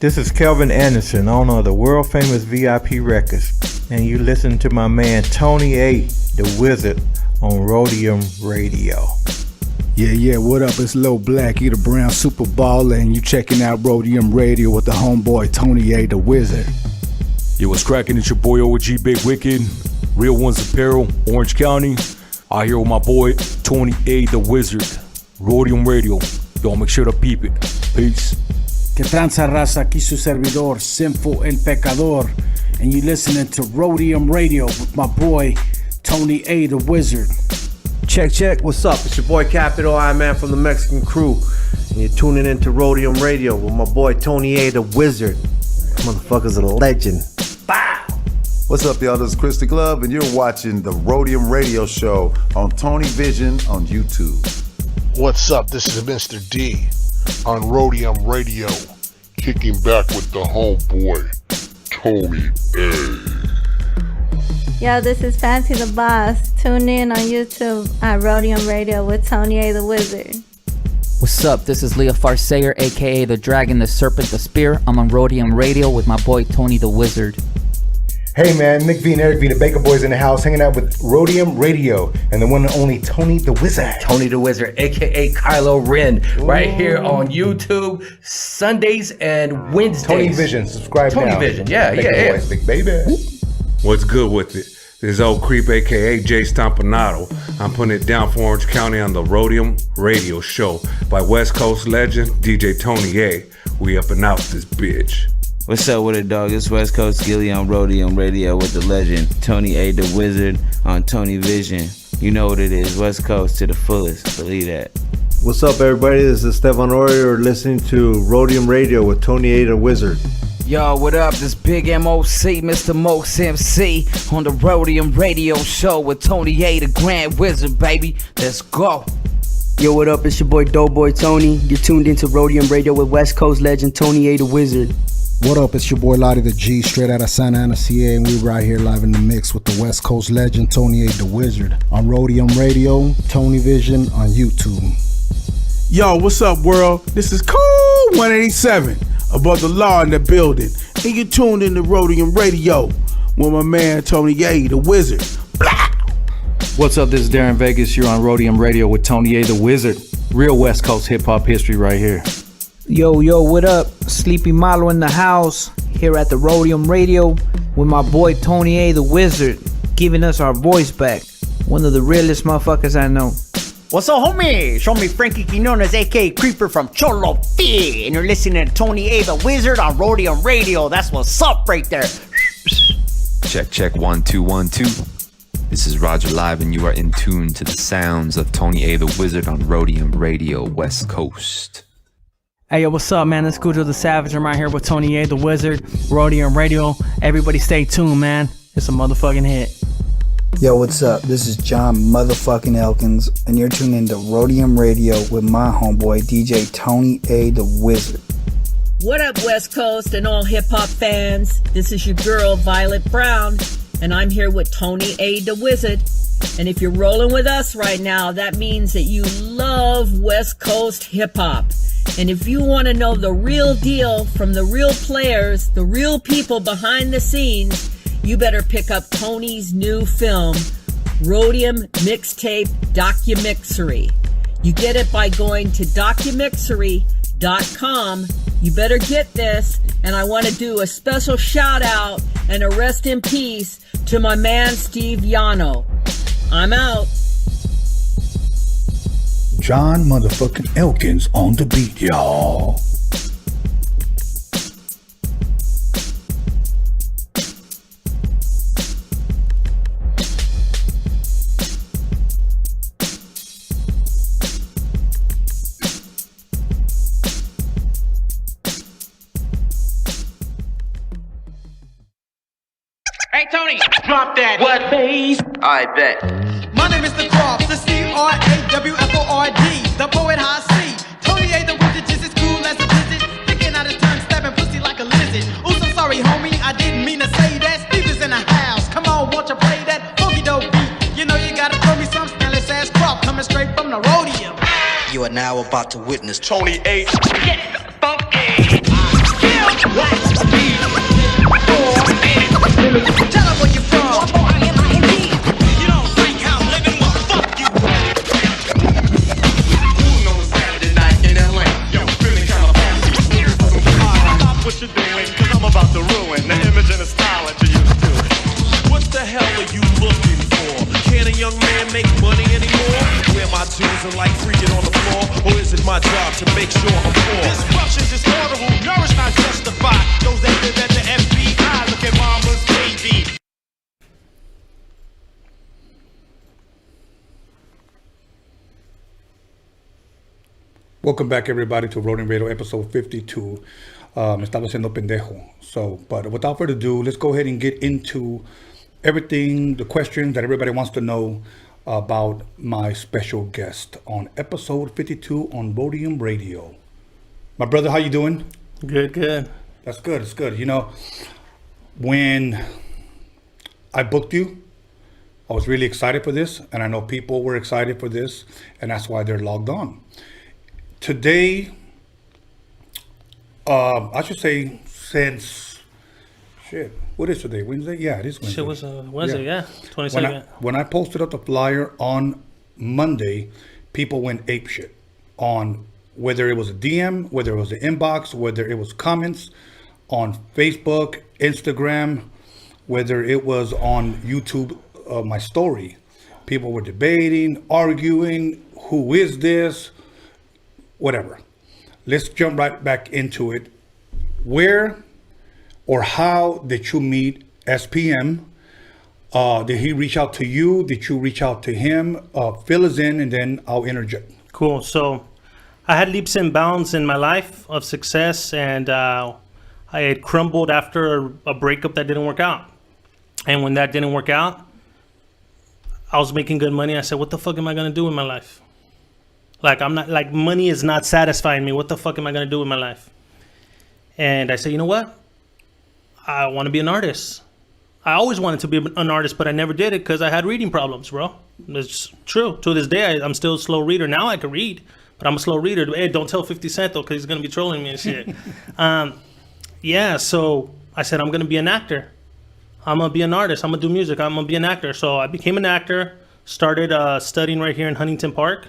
This is Kelvin Anderson, owner of the world famous VIP Records, and you listen to my man Tony A the Wizard on Roadium Radio. Yeah, what up? It's Lil Black, you the brown super baller, and you checking out Roadium Radio with the homeboy Tony A, the Wizard. Yo, what's cracking? It's your boy OG Big Wicked, Real Ones Apparel, Orange County. Out here with my boy Tony A, the Wizard, Roadium Radio. Yo, make sure to peep it. Peace. Que tranza raza, aquí su servidor, Sinful El Pecador, and you listening to Roadium Radio with my boy Tony A, the Wizard. Check, what's up? It's your boy Capital I Man from the Mexican Crew, and you're tuning into Roadium Radio with my boy Tony A, the Wizard. Motherfucker's a legend. Bow! What's up, y'all? This is Christy Glove, and you're watching the Roadium Radio Show on Tony Vision on YouTube. What's up? This is Mr. D on Roadium Radio, kicking back with the homeboy Tony A. Yo, this is Fancy the Boss. Tune in on YouTube at Roadium Radio with Tony A, the Wizard. What's up? This is Leah Farsayer, aka the Dragon, the Serpent, the Spear. I'm on Roadium Radio with my boy Tony the Wizard. Hey man, Nick V and Eric V, the Baker Boys in the house, hanging out with Roadium Radio and the one and only Tony the Wizard. Tony the Wizard, aka Kylo Ren, right here on YouTube, Sundays and Wednesdays. Tony Vision, subscribe Tony now. Vision, yeah. Boys, big baby. What's good with it? This is Old Creep, aka Jay Stompanato. I'm putting it down for Orange County on the Roadium Radio Show by West Coast legend DJ Tony A. We up and out this bitch. What's up with it, dog? It's West Coast Gilly on Roadium Radio with the legend Tony A, the Wizard on Tony Vision. You know what it is, West Coast to the fullest, believe that. What's up, everybody? This is Stefan Orier listening to Roadium Radio with Tony A, the Wizard. Yo, what up? This Big MOC, Mr. Mos MC on the Roadium Radio Show with Tony A, the Grand Wizard, baby. Let's go. Yo, what up? It's your boy Doughboy Tony. You're tuned into Roadium Radio with West Coast legend Tony A, the Wizard. What up? It's your boy Lottie the G, straight out of Santa Ana, CA, and we right here live in the mix with the West Coast legend Tony A, the Wizard on Roadium Radio, Tony Vision on YouTube. Yo, what's up, world? This is Cool 187 above the law in the building, and you tuned in to Roadium Radio with my man Tony A, the Wizard. Blah! What's up? This is Darren Vegas. You're on Roadium Radio with Tony A, the Wizard. Real West Coast hip hop history right here. Yo, what up? Sleepy Malo in the house, here at the Roadium Radio with my boy Tony A, the Wizard, giving us our voice back. One of the realest motherfuckers I know. What's up, homie? Show me Frankie Quinones, aka Creeper from Cholo P, and you're listening to Tony A, the Wizard on Roadium Radio. That's what's up right there. Check 1 2 1 2. This is Roger Live, and you are in tune to the sounds of Tony A, the Wizard on Roadium Radio, West Coast. Hey, yo, what's up, man? It's Cujo the Savage. I'm right here with Tony A, the Wizard, Roadium Radio. Everybody stay tuned, man. It's a motherfucking hit. Yo, what's up? This is John motherfucking Elkins, and you're tuned into Roadium Radio with my homeboy DJ Tony A, the Wizard. What up, West Coast and all hip-hop fans? This is your girl, Violet Brown, and I'm here with Tony A, the Wizard. And if you're rolling with us right now, that means that you love West Coast hip-hop. And if you want to know the real deal from the real players, the real people behind the scenes, you better pick up Tony's new film, Roadium Mixtape DOCUMIXERY. You get it by going to DOCUMIXERY.com. You better get this, and I want to do a special shout out and a rest in peace to my man Steve YANO. I'm out. John motherfucking Elkins on the beat, y'all. Hey Tony, drop that. What, please? I bet. My name is the Croft, the C-R-A-W-F-O-R-D, the poet high C. Tony A, the Wizard, just as cool as a blizzard, sticking out his tongue, stabbing pussy like a lizard. Ooh, so sorry, homie, I didn't mean to say that. Steve is in the house. Come on, won't you play that funky dope beat? You know you gotta throw me some Stanley's ass Croft, coming straight from the Roadium. You are now about to witness Tony A. Get funky. Tell her where you from. You don't think I'm living, well, fuck you. like freaking on the floor? Or is it my job to make sure I'm poor? Destruction is audible, nourish not justify. Those that live at the FBI, look at mama's baby. Welcome back, everybody, to Roadium Radio, episode 52. Me estaba haciendo pendejo. So, but without further ado, let's go ahead and get into everything, the questions that everybody wants to know about my special guest on episode 52 on Roadium Radio. My brother, how you doing? Good, good. That's good, it's good. You know, when I booked you, I was really excited for this, and I know people were excited for this, and that's why they're logged on. Today, I should say since, what is today? Wednesday? Yeah, it is Wednesday. Shit was Wednesday, yeah. 22nd. When I posted up the flyer on Monday, people went apeshit on whether it was a DM, whether it was an inbox, whether it was comments on Facebook, Instagram, whether it was on YouTube, my story. People were debating, arguing, who is this? Whatever. Let's jump right back into it. Where or how did you meet SPM? Did he reach out to you? Did you reach out to him? Fill us in and then I'll interject. Cool. So I had leaps and bounds in my life of success, and I had crumbled after a breakup that didn't work out. And when that didn't work out, I was making good money. I said, what the fuck am I going to do with my life? Like, I'm not, like, money is not satisfying me. What the fuck am I going to do with my life? And I said, you know what? I want to be an artist. I always wanted to be an artist, but I never did it because I had reading problems, bro. It's true. To this day, I'm still a slow reader. Now I can read, but I'm a slow reader. Hey, don't tell 50 Cent, though, because he's going to be trolling me and shit. Yeah, so I said, I'm going to be an actor. I'm going to be an artist. I'm going to do music. I'm going to be an actor. So I became an actor, started studying right here in Huntington Park.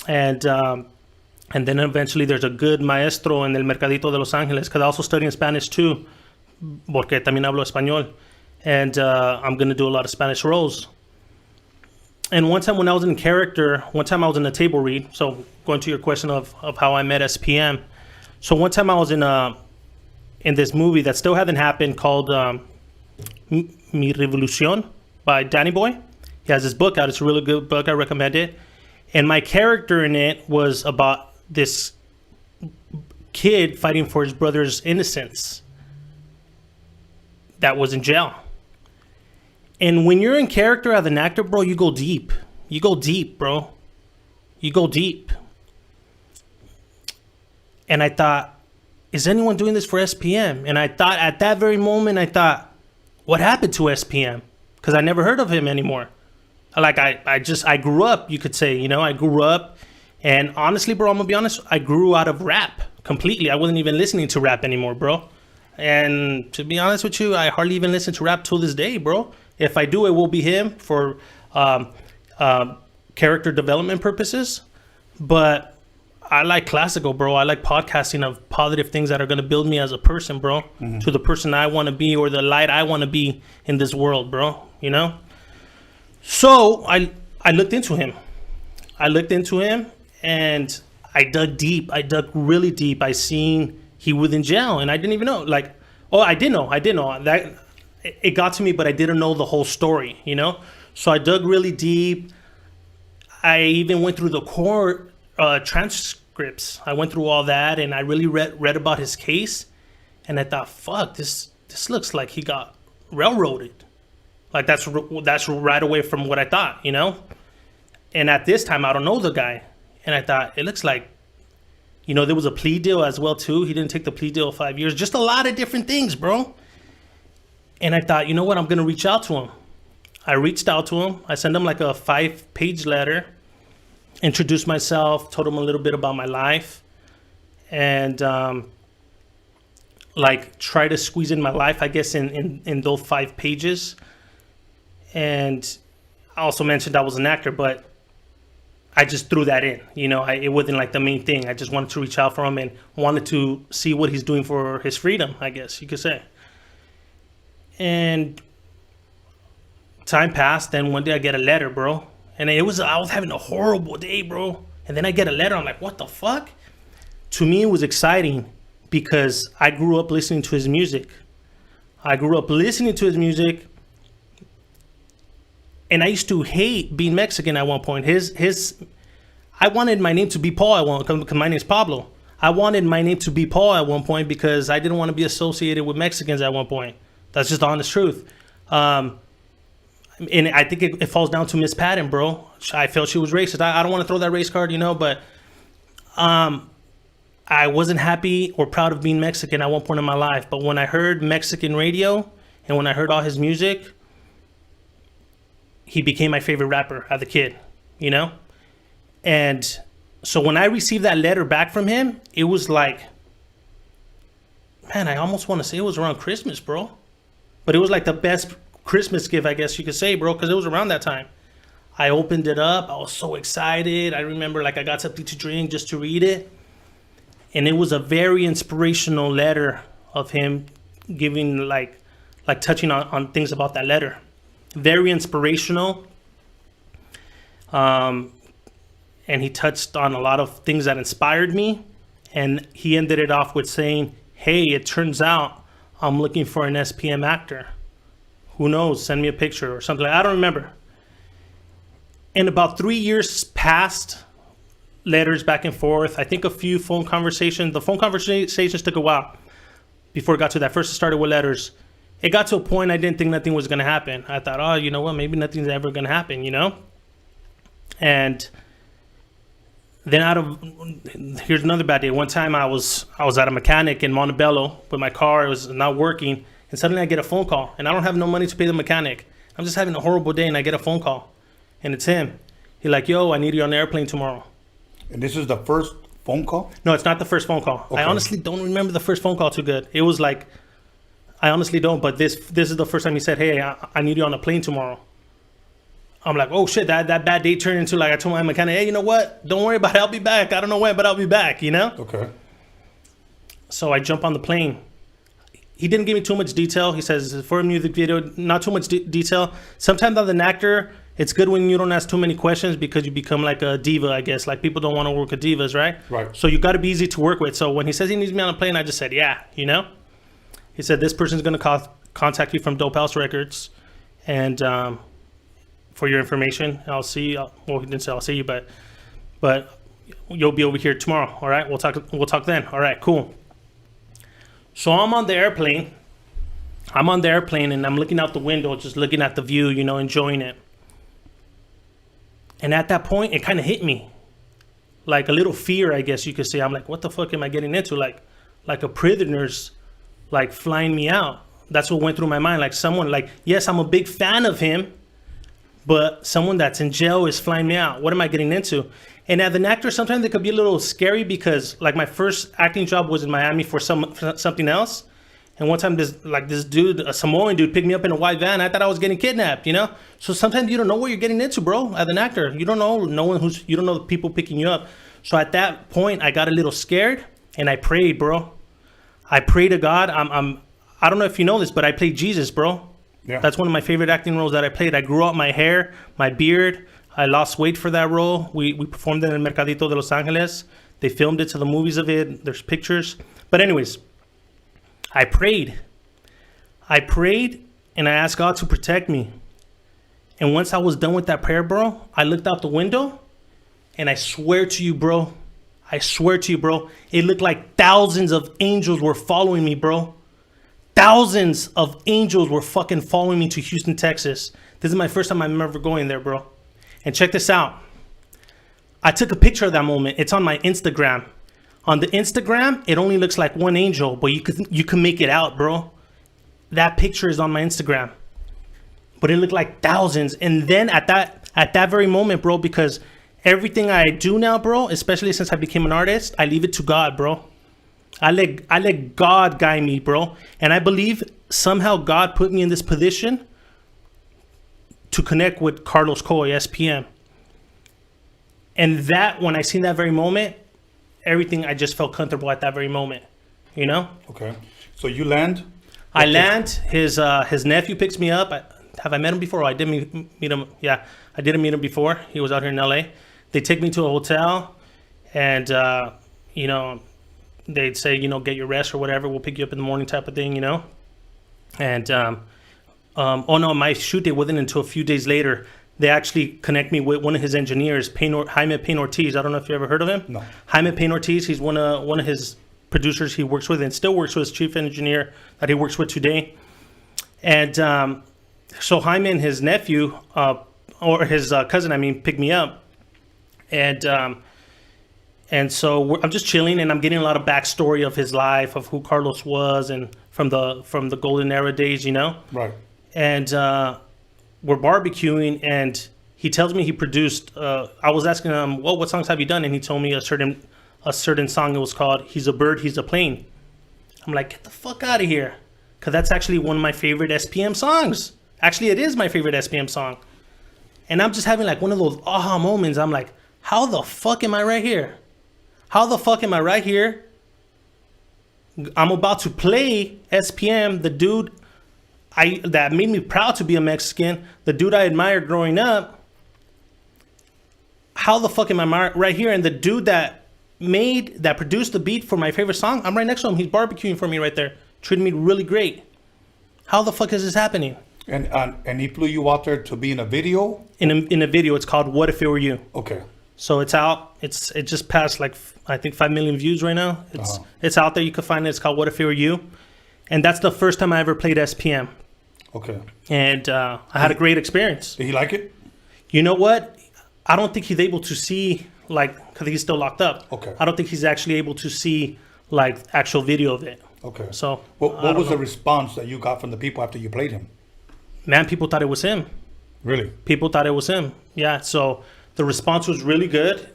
And then eventually there's a good maestro in el Mercadito de Los Angeles, because I also study in Spanish too, porque también hablo español. And I'm going to do a lot of Spanish roles. And one time when I was in character, one time I was in a table read. So going to your question of how I met SPM. So one time I was in this movie that still hasn't happened called Mi Revolucion by Danny Boy. He has this book out. It's a really good book. I recommend it. And my character in it was about this kid fighting for his brother's innocence that was in jail. And when you're in character as an actor, bro, you go deep. You go deep, bro. You go deep. And I thought, is anyone doing this for SPM? And I thought, at that very moment, I thought, what happened to SPM? Because I never heard of him anymore. Like, I grew up, you could say, you know, I grew up. And honestly, bro, I'm going to be honest, I grew out of rap completely. I wasn't even listening to rap anymore, bro. And to be honest with you, I hardly even listen to rap till this day, bro. If I do, it will be him for character development purposes. But I like classical, bro. I like podcasting of positive things that are going to build me as a person, bro. Mm-hmm. To the person I want to be, or the light I want to be in this world, bro. You know? So I looked into him. And I dug deep. I dug really deep. I seen he was in jail, and I didn't even know. Like, oh, I did know. That it got to me, but I didn't know the whole story, you know? So I dug really deep. I even went through the court transcripts. I went through all that, and I really read about his case. And I thought, fuck, this looks like he got railroaded. Like, that's right away from what I thought, you know? And at this time, I don't know the guy. And I thought, it looks like, you know, there was a plea deal as well, too. He didn't take the plea deal 5 years. Just a lot of different things, bro. And I thought, you know what? I'm going to reach out to him. I reached out to him. I sent him like a 5-page letter. Introduced myself. Told him a little bit about my life. And, like, try to squeeze in my life, I guess, in those 5 pages. And I also mentioned I was an actor, but I just threw that in. You know, it wasn't like the main thing. I just wanted to reach out for him and wanted to see what he's doing for his freedom, I guess you could say. And time passed, and one day I get a letter, bro. And I was having a horrible day, bro. And then I get a letter. I'm like, what the fuck? To me, it was exciting because I grew up listening to his music. And I used to hate being Mexican at one point. I wanted my name to be Paul at one point, because my name's Pablo. I wanted my name to be Paul at one point because I didn't want to be associated with Mexicans at one point. That's just the honest truth. And I think it falls down to Miss Patton, bro. I felt she was racist. I don't want to throw that race card, but I wasn't happy or proud of being Mexican at one point in my life. But when I heard Mexican radio and when I heard all his music, he became my favorite rapper as a kid, And so when I received that letter back from him, it was like, man, I almost want to say it was around Christmas, bro. But it was like the best Christmas gift, I guess you could say, bro, because it was around that time. I opened it up. I was so excited. I remember I got something to drink just to read it. And it was a very inspirational letter of him giving, touching on things about that letter. Very inspirational. And he touched on a lot of things that inspired me. And he ended it off with saying, hey, it turns out I'm looking for an SPM actor. Who knows? Send me a picture or something. I don't remember. And about 3 years passed, letters back and forth. I think a few phone conversations. The phone conversations took a while before it got to that. First it started with letters. It got to a point I didn't think nothing was going to happen. I thought, oh, you know what? Maybe nothing's ever going to happen, And then here's another bad day. One time I was at a mechanic in Montebello, but my car was not working. And suddenly I get a phone call. And I don't have no money to pay the mechanic. I'm just having a horrible day and I get a phone call. And it's him. He's like, yo, I need you on the airplane tomorrow. And this is the first phone call? No, it's not the first phone call. Okay. I honestly don't remember the first phone call too good. It was I honestly don't. But this is the first time he said, hey, I need you on a plane tomorrow. I'm like, oh shit, that bad day turned into I told my mechanic, hey, you know what? Don't worry about it. I'll be back. I don't know when, but I'll be back, Okay. So I jump on the plane. He didn't give me too much detail. He says, for a music video, not too much detail. Sometimes as an actor, it's good when you don't ask too many questions because you become like a diva, I guess. People don't want to work with divas, right? Right. So you got to be easy to work with. So when he says he needs me on a plane, I just said, yeah, He said, this person's going to contact you from Dope House Records. And for your information, I'll see you. Well, he didn't say I'll see you, but you'll be over here tomorrow. All right, we'll talk then. All right, cool. So I'm on the airplane. And I'm looking out the window, just looking at the view, enjoying it. And at that point, it kind of hit me. Like a little fear, I guess you could say. I'm like, what the fuck am I getting into? Like a prisoner's flying me out. That's what went through my mind. Someone yes, I'm a big fan of him, but someone that's in jail is flying me out. What am I getting into? And as an actor, sometimes it could be a little scary because my first acting job was in Miami for something else. And one time this dude, a Samoan dude, picked me up in a white van. I thought I was getting kidnapped, So sometimes you don't know what you're getting into, bro. As an actor, you don't know you don't know the people picking you up. So at that point, I got a little scared and I prayed, bro. I prayed to God. I don't know if you know this, but I played Jesus, bro. Yeah. That's one of my favorite acting roles that I played. I grew out my hair, my beard. I lost weight for that role. We performed it in El Mercadito de Los Angeles. They filmed it to the movies of it. There's pictures. But anyways, I prayed and I asked God to protect me. And once I was done with that prayer, bro, I looked out the window and I swear to you, bro, it looked like thousands of angels were following me, bro. Thousands of angels were fucking following me to Houston, Texas. This is my first time I'm ever going there, bro. And check this out. I took a picture of that moment. It's on my Instagram. On the Instagram, it only looks like one angel, but you can make it out, bro. That picture is on my Instagram. But it looked like thousands. And then at that very moment, bro, because everything I do now, bro, especially since I became an artist, I leave it to God, bro. I let God guide me, bro. And I believe somehow God put me in this position to connect with Carlos Coy, SPM. And that, when I seen that very moment, everything, I just felt comfortable at that very moment, Okay. So you land? I land. His nephew picks me up. have I met him before? Oh, I did meet him. Yeah, I didn't meet him before. He was out here in LA. They take me to a hotel, and you know, they'd say, you know, get your rest or whatever. We'll pick you up in the morning, type of thing, you know. And oh no, my shoot date wasn't until a few days later. They actually connect me with one of his engineers, Jaime Payne Ortiz. I don't know if you ever heard of him. No. Jaime Payne Ortiz. He's one of his producers he works with and still works with his chief engineer that he works with today. And so Jaime and his nephew, or his cousin, I mean, picked me up. And so I'm just chilling, and I'm getting a lot of backstory of his life, of who Carlos was, and from the golden era days, you know. Right. And we're barbecuing, and he tells me he produced. I was asking him, well, what songs have you done? And he told me a certain song. It was called "He's a Bird, He's a Plane." I'm like, get the fuck out of here, because that's actually one of my favorite SPM songs. Actually, it is my favorite SPM song. And I'm just having like one of those aha moments. I'm like, how the fuck am I right here? How the fuck am I right here? I'm about to play SPM, the dude that made me proud to be a Mexican, the dude I admired growing up. How the fuck am I right here? And the dude that produced the beat for my favorite song, I'm right next to him. He's barbecuing for me right there, treating me really great. How the fuck is this happening? And he flew you out there to be in a video? In a video. It's called "What If It Were You." Okay. So it's out. It just passed like I think 5 million views right now. It's out there. You can find it. It's called "What If It Were You," and that's the first time I ever played SPM. Okay. And I had a great experience. Did he like it? You know what? I don't think he's able to see, like, because he's still locked up. Okay. I don't think he's actually able to see like actual video of it. Okay. So what was the response that you got from the people after you played him? Man, people thought it was him. Really? People thought it was him. Yeah. So the response was really good.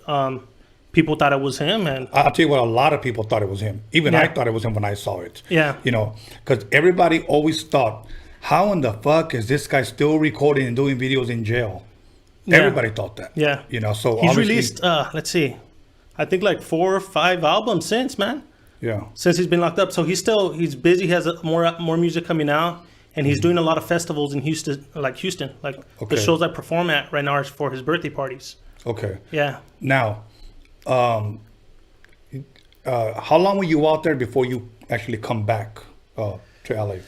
People thought it was him, and I'll tell you what, a lot of people thought it was him. Even Yeah. I thought it was him when I saw it. Yeah. You know, because everybody always thought, how in the fuck is this guy still recording and doing videos in jail? Yeah. Everybody thought that. Yeah. You know, so he's obviously- released, let's see, I think like 4 or 5 albums since, man. Yeah. Since he's been locked up. So he's busy. He has more music coming out, and he's doing a lot of festivals in Houston. Like Okay. the shows I perform at right now are for his birthday parties. Okay. Yeah. Now, how long were you out there before you actually come back to LA?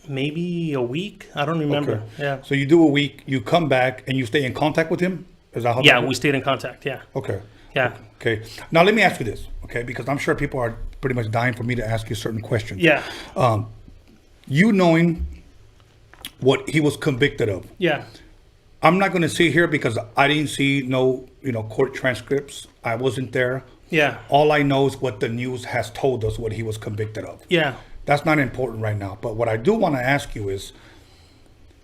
Maybe a week. I don't remember. Okay. Yeah. So you do a week, you come back, and you stay in contact with him? Is that how Yeah, that we works? stayed in contact. Yeah. Okay. Yeah. Okay. Now let me ask you this, okay? Because I'm sure people are pretty much dying for me to ask you certain questions. Yeah. You knowing what he was convicted of. Yeah. I'm not going to sit here because I didn't see no, court transcripts. I wasn't there. Yeah. All I know is what the news has told us what he was convicted of. Yeah. That's not important right now. But what I do want to ask you is,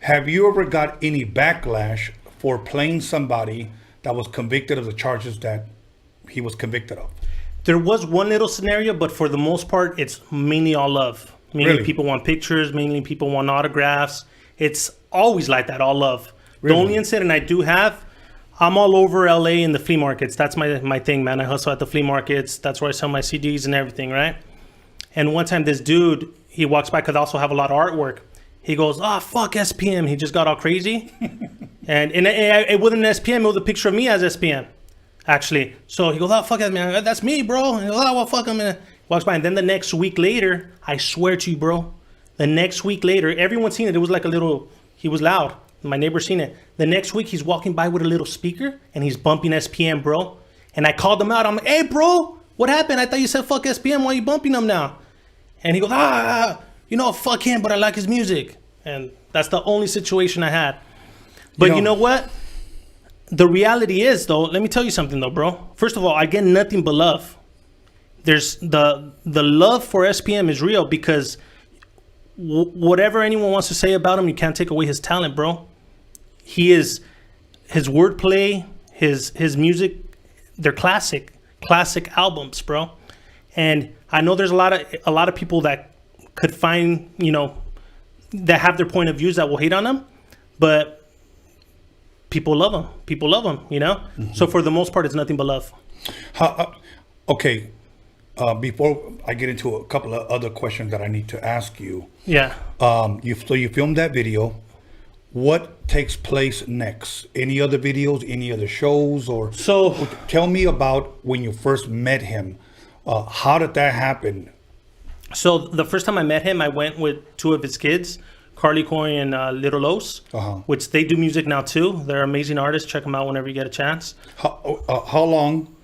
have you ever got any backlash for playing somebody that was convicted of the charges that he was convicted of? There was one little scenario, but for the most part, it's mainly all love. Mainly Really? people want pictures. Mainly people want autographs. It's always like that, all love. Really? The only incident I do have, I'm all over LA in the flea markets. That's my thing, man. I hustle at the flea markets. That's where I sell my CDs and everything, right? And one time this dude, he walks by, because I also have a lot of artwork. He goes, fuck SPM. He just got all crazy. and it wasn't an SPM. It was a picture of me as SPM, actually. So he goes, fuck SPM. That's me, bro. And he goes, well, fuck him. And walks by. And then the next week later, I swear to you, bro, the next week later, everyone's seen it. It was like he was loud. My neighbor's seen it. The next week, he's walking by with a little speaker, and he's bumping SPM, bro. And I called him out. I'm like, hey, bro, what happened? I thought you said fuck SPM. Why are you bumping him now? And he goes, fuck him, but I like his music. And that's the only situation I had. But you know what? The reality is, though, let me tell you something, though, bro. First of all, I get nothing but love. There's the love for SPM is real, because whatever anyone wants to say about him, you can't take away his talent, bro. His wordplay, his music, they're classic albums, bro. And I know there's a lot of people that could find, that have their point of views that will hate on them, but people love him. People love him, Mm-hmm. So for the most part, it's nothing but love. Okay. before I get into a couple of other questions that I need to ask you. Yeah. You filmed that video. What takes place next? Any other videos? Any other shows? Or so? Tell me about when you first met him. How did that happen? So the first time I met him, I went with two of his kids, Carly Coy and Little Los, which they do music now too. They're amazing artists. Check them out whenever you get a chance. How long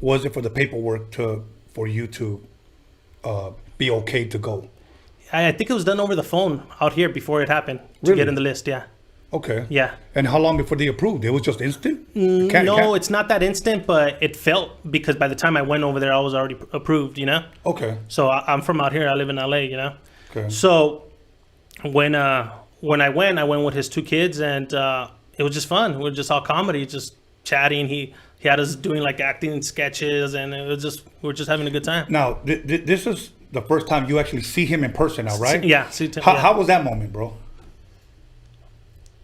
was it for the paperwork for you to be okay to go? I think it was done over the phone out here before it happened to get in the list. Yeah. Okay. Yeah. And how long before they approved? It was just instant? No, it's not that instant, but it felt, because by the time I went over there, I was already approved, you know? Okay. So I'm from out here. I live in LA, you know? Okay. So when I went with his two kids, and it was just fun. We were just all comedy, just chatting. He had us doing like acting sketches, and it was just, we were just having a good time. Now, this is the first time you actually see him in person now, right? Yeah. How was that moment, bro?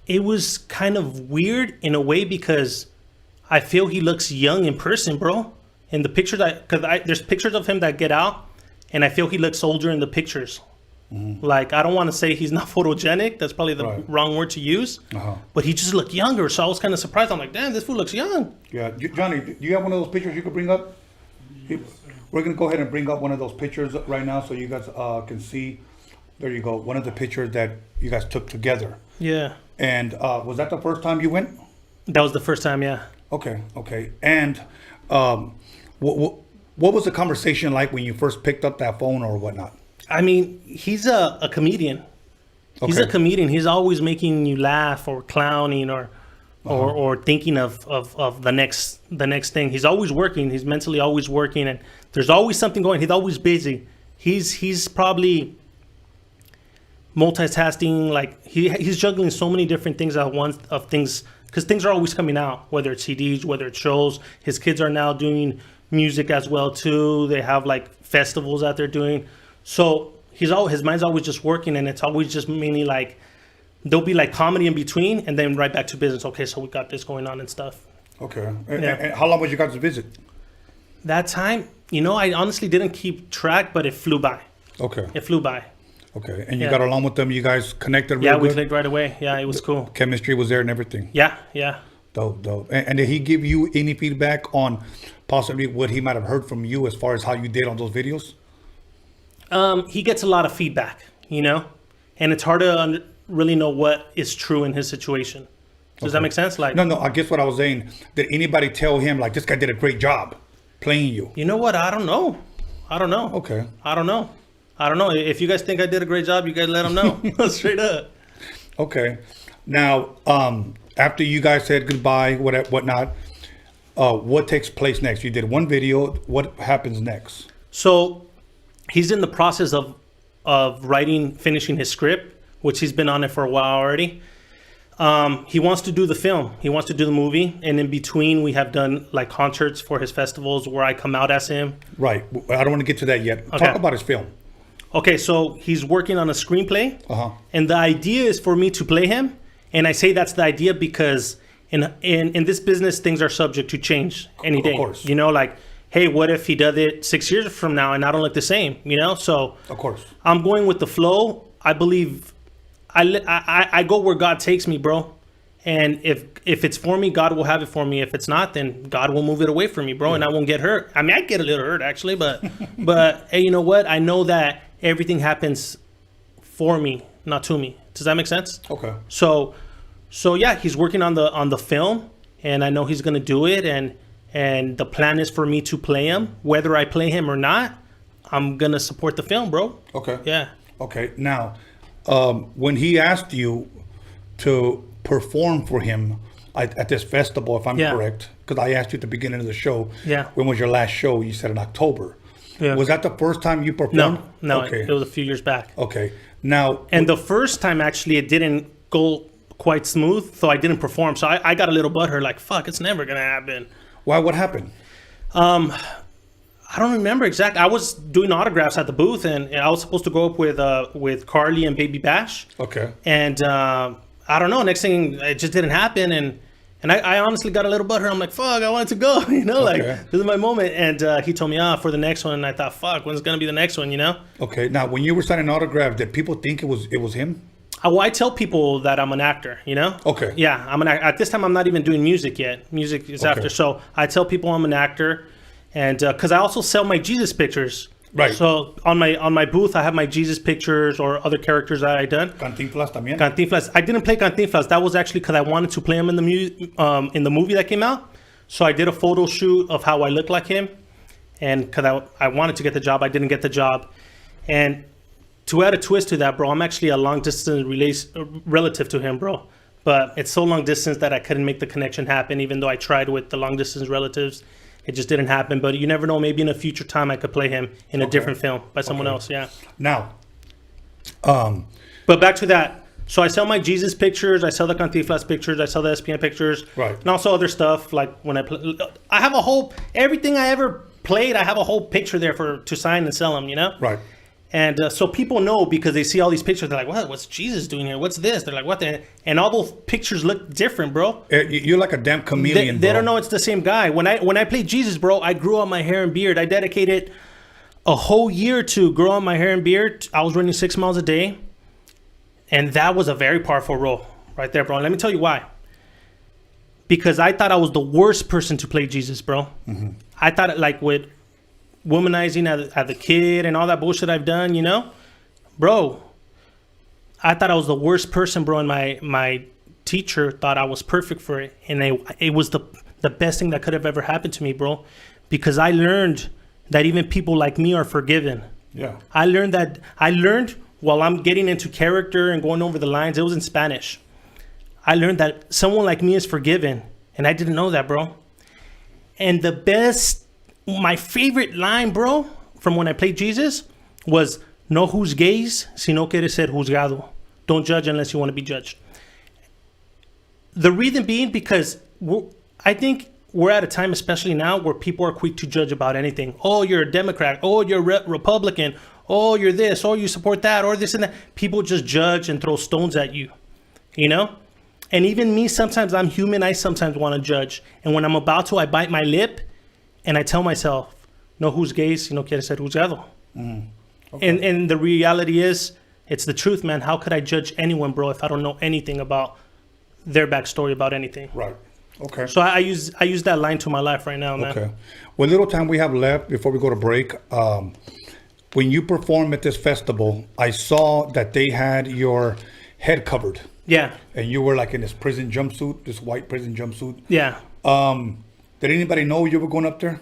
It was kind of weird in a way, because I feel he looks young in person, bro. In the pictures, there's pictures of him that get out, and I feel he looks older in the pictures. Mm-hmm. Like, I don't want to say he's not photogenic. That's probably the wrong word to use. But he just looked younger, so I was kind of surprised. I'm like, damn, this fool looks young. Yeah, Johnny, do you have one of those pictures you could bring up? We're going to go ahead and bring up one of those pictures right now so you guys can see. There you go. One of the pictures that you guys took together. Yeah. And was that the first time you went? That was the first time, yeah. Okay. And what was the conversation like when you first picked up that phone or whatnot? I mean, he's a comedian. He's a comedian. He's always making you laugh or clowning or thinking of the next thing. He's always working. He's mentally always working, and there's always something going. He's always busy. He's probably multitasking, like he's juggling so many different things at once, of things, because things are always coming out, whether it's CDs, whether it's shows. His kids are now doing music as well too. They have like festivals that they're doing, so his mind's always just working, and it's always just mainly like there'll be like comedy in between, and then right back to business. Okay, so we got this going on and stuff. Okay. And how long was you guys to visit? That time, I honestly didn't keep track, but it flew by. Okay. It flew by. Okay, and you got along with them? You guys connected real good? Yeah, we good? clicked right away. Yeah, it was cool. Chemistry was there and everything? Yeah. Dope. And did he give you any feedback on possibly what he might have heard from you as far as how you did on those videos? He gets a lot of feedback, and it's hard to really know what is true in his situation. Does that make sense? Like, No, I guess what I was saying, did anybody tell him, like, this guy did a great job playing you? You know what? I don't know. Okay. I don't know. If you guys think I did a great job, you guys let him know. Straight up. Okay. Now, after you guys said goodbye, whatnot, what takes place next? You did one video. What happens next? So he's in the process of finishing his script, which he's been on it for a while already. He wants to do the film. He wants to do the movie. And in between, we have done like concerts for his festivals where I come out as him. Right. I don't want to get to that yet. Okay. Talk about his film. Okay, so he's working on a screenplay, and the idea is for me to play him. And I say that's the idea because in this business, things are subject to change any day. Of course. Like, hey, what if he does it 6 years from now and I don't look the same? So of course, I'm going with the flow. I believe I go where God takes me, bro. And if it's for me, God will have it for me. If it's not, then God will move it away from me, bro, and I won't get hurt. I mean, I get a little hurt actually, but hey, you know what? I know that everything happens for me, not to me. Does that make sense? Okay. So yeah, he's working on the film, and I know he's gonna do it, and the plan is for me to play him. Whether I play him or not, I'm gonna support the film, bro. Okay. Yeah. Okay. Now, when he asked you to perform for him at this festival, if I'm correct, because I asked you at the beginning of the show, when was your last show? You said in October. Yeah. Was that the first time you performed? No, okay. It was a few years back. Okay. Now, and the first time actually it didn't go quite smooth, so I didn't perform. So I got a little butthurt, like, fuck, it's never gonna happen. Why? What happened? I don't remember exactly. I was doing autographs at the booth, and I was supposed to go up with Carly and Baby Bash. Okay. And I don't know. Next thing, it just didn't happen, and And I honestly got a little butthurt. I'm like, fuck, I wanted to go, like, this is my moment. And he told me, for the next one. And I thought, fuck, when's going to be the next one, Okay, now, when you were signing autographs, did people think it was him? I tell people that I'm an actor, Okay. Yeah, I'm at this time, I'm not even doing music yet. Music is after. So I tell people I'm an actor. And because I also sell my Jesus pictures. Right. So on my booth, I have my Jesus pictures or other characters that I done. Cantinflas también. Cantinflas. I didn't play Cantinflas. That was actually because I wanted to play him in the movie that came out. So I did a photo shoot of how I look like him, and because I wanted to get the job, I didn't get the job. And to add a twist to that, bro, I'm actually a long distance relative to him, bro. But it's so long distance that I couldn't make the connection happen, even though I tried with the long distance relatives. It just didn't happen, but you never know. Maybe in a future time I could play him in a different film by someone else. Yeah. Now, but back to that. So I sell my Jesus pictures. I sell the Cantinflas pictures. I sell the SPM pictures. Right. And also other stuff like when I have a whole everything I ever played. I have a whole picture there to sign and sell them. Right. And so people know because they see all these pictures. They're like, what? What's Jesus doing here? What's this? They're like, what the? And all those pictures look different, bro. You're like a damn chameleon, They bro. don't know it's the same guy. When I played Jesus, bro, I grew out my hair and beard. I dedicated a whole year to grow out my hair and beard. I was running 6 miles a day. And that was a very powerful role right there, bro. And let me tell you why. Because I thought I was the worst person to play Jesus, bro. Mm-hmm. I thought it like with womanizing as a kid and all that bullshit I've done, bro, I thought I was the worst person, bro, and my teacher thought I was perfect for it, and it was the best thing that could have ever happened to me, bro, because I learned that even people like me are forgiven. Yeah. I learned while I'm getting into character and going over the lines, it was in Spanish. I learned that someone like me is forgiven, and I didn't know that, bro. And my favorite line, bro, from when I played Jesus was, no juzguéis si no quieres ser juzgado. Don't judge unless you want to be judged. The reason being because I think we're at a time, especially now, where people are quick to judge about anything. Oh, you're a Democrat. Oh, you're Republican. Oh, you're this. Oh, you support that. Or this and that. People just judge and throw stones at you, And even me, sometimes I'm human. I sometimes want to judge. And when I'm about to, I bite my lip. And I tell myself, no juzguéis si no quieres ser juzgado. Okay. And the reality is, it's the truth, man. How could I judge anyone, bro, if I don't know anything about their backstory about anything? Right. Okay. So I use that line to my life right now, man. Okay. What little time we have left before we go to break, when you perform at this festival, I saw that they had your head covered. Yeah. And you were like in this prison jumpsuit, this white prison jumpsuit. Yeah. Did anybody know you were going up there?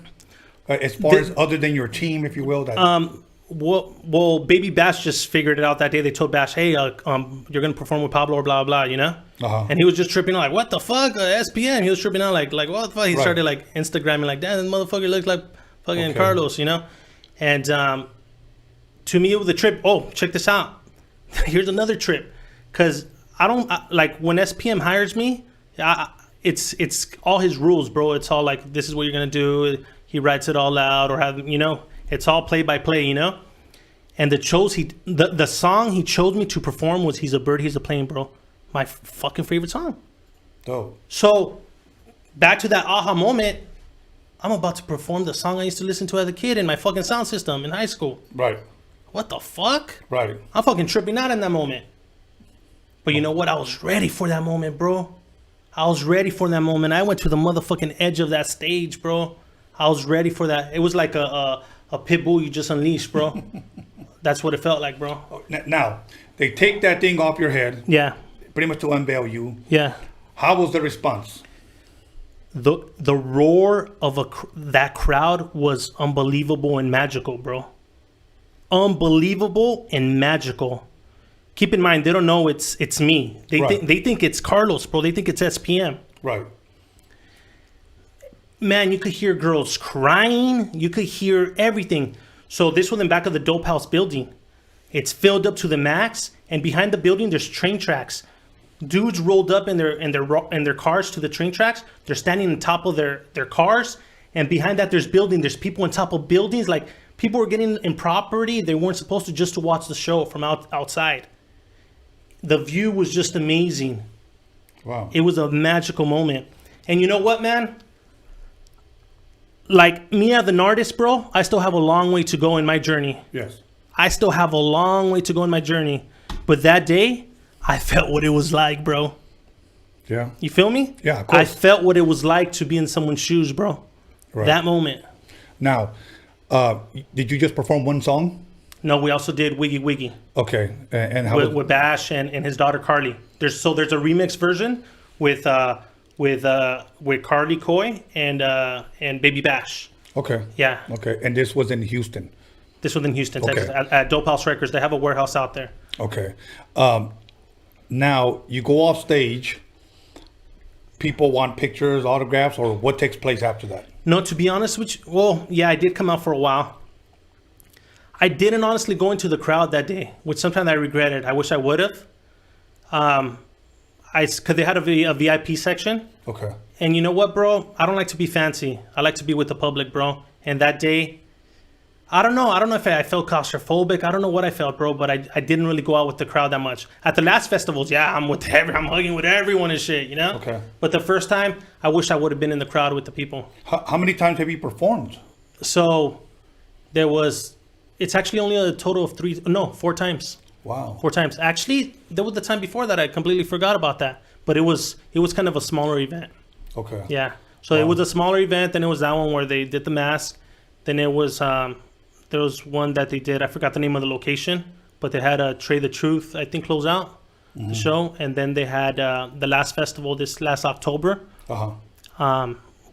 As far as other than your team, if you will? Well, Baby Bash just figured it out that day. They told Bash, hey, you're going to perform with Pablo or blah, blah, Uh-huh. And he was just tripping out like, what the fuck? SPM. He was tripping out like what the fuck? He started like Instagramming like, damn, this motherfucker looks like fucking Carlos, And to me, it was a trip. Oh, check this out. Here's another trip. Because I don't, like when SPM hires me, it's all his rules, bro. It's all like, this is what you're going to do. He writes it all out or it's all play by play, And the song he chose me to perform was He's a Bird, He's a Plane, bro. My fucking favorite song. Dope. So back to that aha moment, I'm about to perform the song I used to listen to as a kid in my fucking sound system in high school. Right. What the fuck? Right. I'm fucking tripping out in that moment. But you know what? I was ready for that moment, bro. I was ready for that moment. I went to the motherfucking edge of that stage, bro. I was ready for that. It was like a pit bull you just unleashed, bro. That's what it felt like, bro. Now, they take that thing off your head. Yeah. Pretty much to unveil you. Yeah. How was the response? The roar of that crowd was unbelievable and magical, bro. Unbelievable and magical. Keep in mind, they don't know it's me. They think it's Carlos, bro. They think it's SPM. Right. Man, you could hear girls crying. You could hear everything. So this was in back of the Dope House building. It's filled up to the max, and behind the building, there's train tracks. Dudes rolled up in their cars to the train tracks. They're standing on top of their cars, and behind that, there's building. There's people on top of buildings. Like people were getting in property they weren't supposed to just to watch the show from outside. The view was just amazing. Wow. It was a magical moment. And you know what, man? Like me as an artist, bro, I still have a long way to go in my journey. Yes. I still have a long way to go in my journey. But that day, I felt what it was like, bro. Yeah. You feel me? Yeah, of course. I felt what it was like to be in someone's shoes, bro. Right. That moment. Now, did you just perform one song? No, we also did Wiggy Wiggy. Okay. And how with Bash and his daughter Carly. There's a remix version with Carly Coy and Baby Bash. Okay. Yeah. Okay. And this was in Houston. This was in Houston, Okay. Texas, at Dope House Records. They have a warehouse out there. Okay. Now you go off stage. People want pictures, autographs, or what takes place after that? No, to be honest with you, well, yeah, I did come out for a while. I didn't honestly go into the crowd that day, which sometimes I regretted. I wish I would have. Because they had a VIP section. Okay. And you know what, bro? I don't like to be fancy. I like to be with the public, bro. And that day, I don't know if I felt claustrophobic. I don't know what I felt, bro, but I didn't really go out with the crowd that much. At the last festivals, yeah, I'm hugging with everyone and shit, you know? Okay. But the first time, I wish I would have been in the crowd with the people. How many times have you performed? So it's actually only a total of 4 times. Wow. 4 times. Actually, there was the time before that I completely forgot about that. But it was kind of a smaller event. Okay. Yeah. So it was a smaller event, then it was that one where they did the mask. Then it was there was one that they did, I forgot the name of the location, but they had a Trade the Truth, I think, close out the show. And then they had the last festival this last October,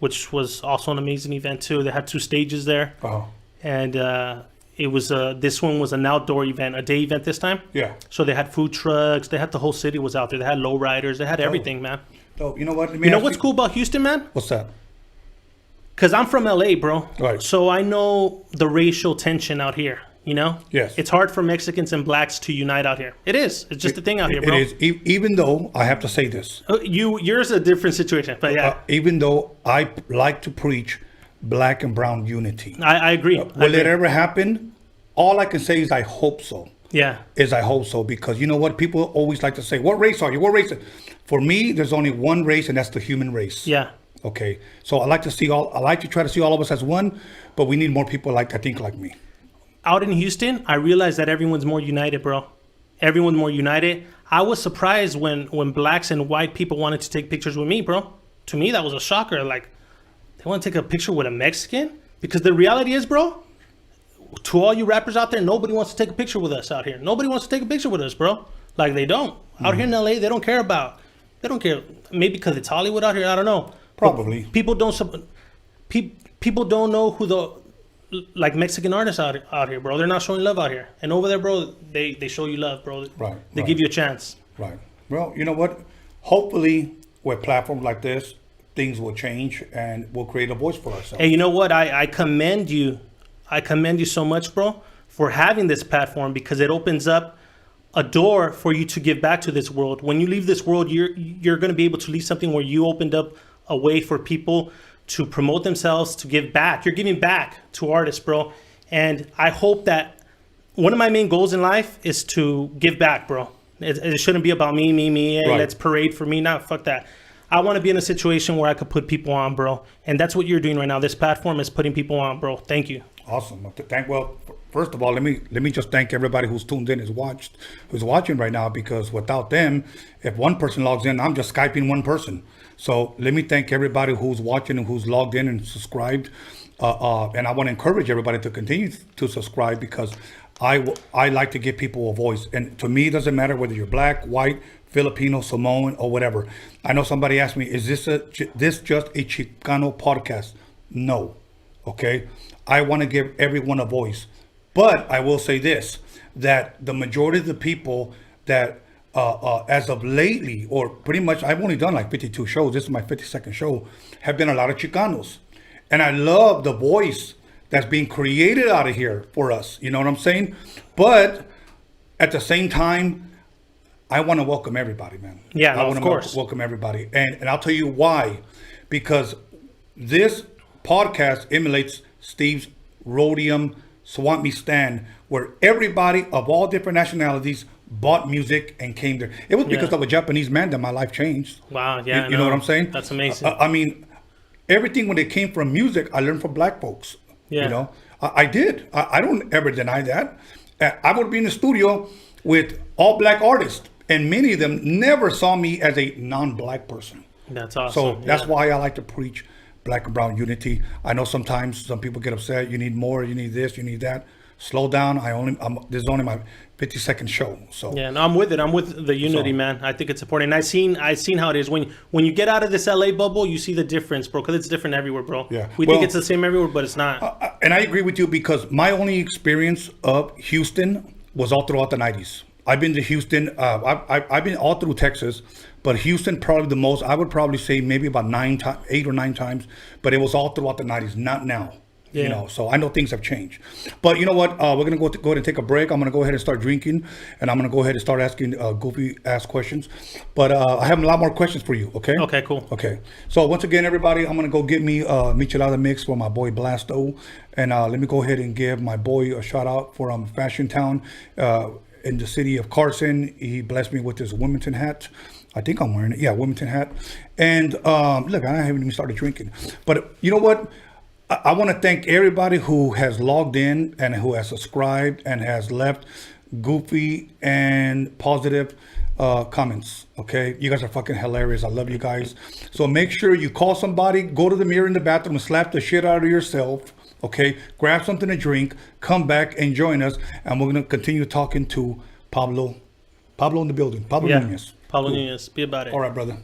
which was also an amazing event too. They had 2 stages there. And it was this one was an outdoor event, a day event this time. Yeah. So they had food trucks. They had the whole city was out there. They had lowriders. They had everything, man. So you know what? You know what's cool about Houston, man? What's that? Because I'm from LA, bro. Right. So I know the racial tension out here, you know? Yes. It's hard for Mexicans and blacks to unite out here. It is. It's just a thing out here, bro. It is. Even though, I have to say this. Yours is a different situation, but yeah. Even though I like to preach black and brown unity. I agree. Will it ever happen? All I can say is I hope so. Yeah. I hope so, because you know what? People always like to say, what race are you? What race? For me, there's only one race, and that's the human race. Yeah. Okay. So I like to try to see all of us as one, but we need more people like me. Out in Houston, I realized that everyone's more united, bro. Everyone's more united. I was surprised when blacks and white people wanted to take pictures with me, bro. To me, that was a shocker. Like, they want to take a picture with a Mexican? Because the reality is, bro, to all you rappers out there, nobody wants to take a picture with us out here. Nobody wants to take a picture with us, bro. Like, they don't. Out here in LA, they don't care. Maybe because it's Hollywood out here, I don't know. Probably. But people don't know who the Mexican artists out here, bro. They're not showing love out here. And over there, bro, they show you love, bro. Right. They give you a chance. Right. Well, you know what? Hopefully, with platforms like this, things will change and we'll create a voice for ourselves. Hey, you know what? I commend you. I commend you so much, bro, for having this platform, because it opens up a door for you to give back to this world. When you leave this world, you're going to be able to leave something where you opened up a way for people to promote themselves, to give back. You're giving back to artists, bro. And I hope that one of my main goals in life is to give back, bro. It shouldn't be about me. Hey, Right. Let's parade for me. Nah, fuck that. I want to be in a situation where I could put people on, bro. And that's what you're doing right now. This platform is putting people on, bro. Thank you. Awesome. Well, first of all, let me just thank everybody who's tuned in, who's watching right now, because without them, if one person logs in, I'm just Skyping one person. So let me thank everybody who's watching and who's logged in and subscribed. And I want to encourage everybody to continue to subscribe, because I like to give people a voice. And to me, it doesn't matter whether you're black, white, Filipino, Samoan, or whatever. I know somebody asked me, is this just a Chicano podcast? No. Okay. I want to give everyone a voice. But I will say this, that the majority of the people that as of lately, or pretty much, I've only done like 52 shows. This is my 52nd show, have been a lot of Chicanos. And I love the voice that's being created out of here for us. You know what I'm saying? But at the same time, I want to welcome everybody, man. Yeah, I want of to course. welcome everybody. And I'll tell you why. Because this podcast emulates Steve's Roadium Swap Me Stand, where everybody of all different nationalities bought music and came there. It was because of a Japanese man that my life changed. Wow, yeah. You know what I'm saying? That's amazing. I mean, everything when it came from music, I learned from black folks. Yeah. You know, I did. I don't ever deny that. I would be in the studio with all black artists, and many of them never saw me as a non-black person. That's awesome. So that's why I like to preach black and brown unity. I know sometimes some people get upset. You need more. You need this. You need that. Slow down. This is only my 50-second show. So yeah, no, I'm with it. I'm with the unity, man. I think it's important. And I seen how it is when you get out of this LA bubble, you see the difference, bro. Because it's different everywhere, bro. Yeah, we think it's the same everywhere, but it's not. And I agree with you because my only experience of Houston was all throughout the '90s. I've been to Houston. I've been all through Texas, but Houston probably the most. I would probably say maybe about 8 or 9 times, but it was all throughout the '90s, not now. Yeah. You know, so I know things have changed. But you know what? We're going to go ahead and take a break. I'm going to go ahead and start drinking, and I'm going to go ahead and start asking goofy-ass questions. But I have a lot more questions for you, okay? Okay, cool. Okay. So once again, everybody, I'm going to go get me Michelada Mix for my boy Blasto. And let me go ahead and give my boy a shout-out for Fashion Town in the city of Carson. He blessed me with this Wilmington hat. I think I'm wearing it. Yeah, Wilmington hat. And look, I haven't even started drinking. But you know what? I want to thank everybody who has logged in and who has subscribed and has left goofy and positive comments. Okay, you guys are fucking hilarious. I love you guys. So make sure you call somebody, go to the mirror in the bathroom and slap the shit out of yourself. Okay, grab something to drink, come back and join us, and we're gonna continue talking to Pablo in the building. Pablo Nunez. Pablo Nunez. Be about it. All right, brother.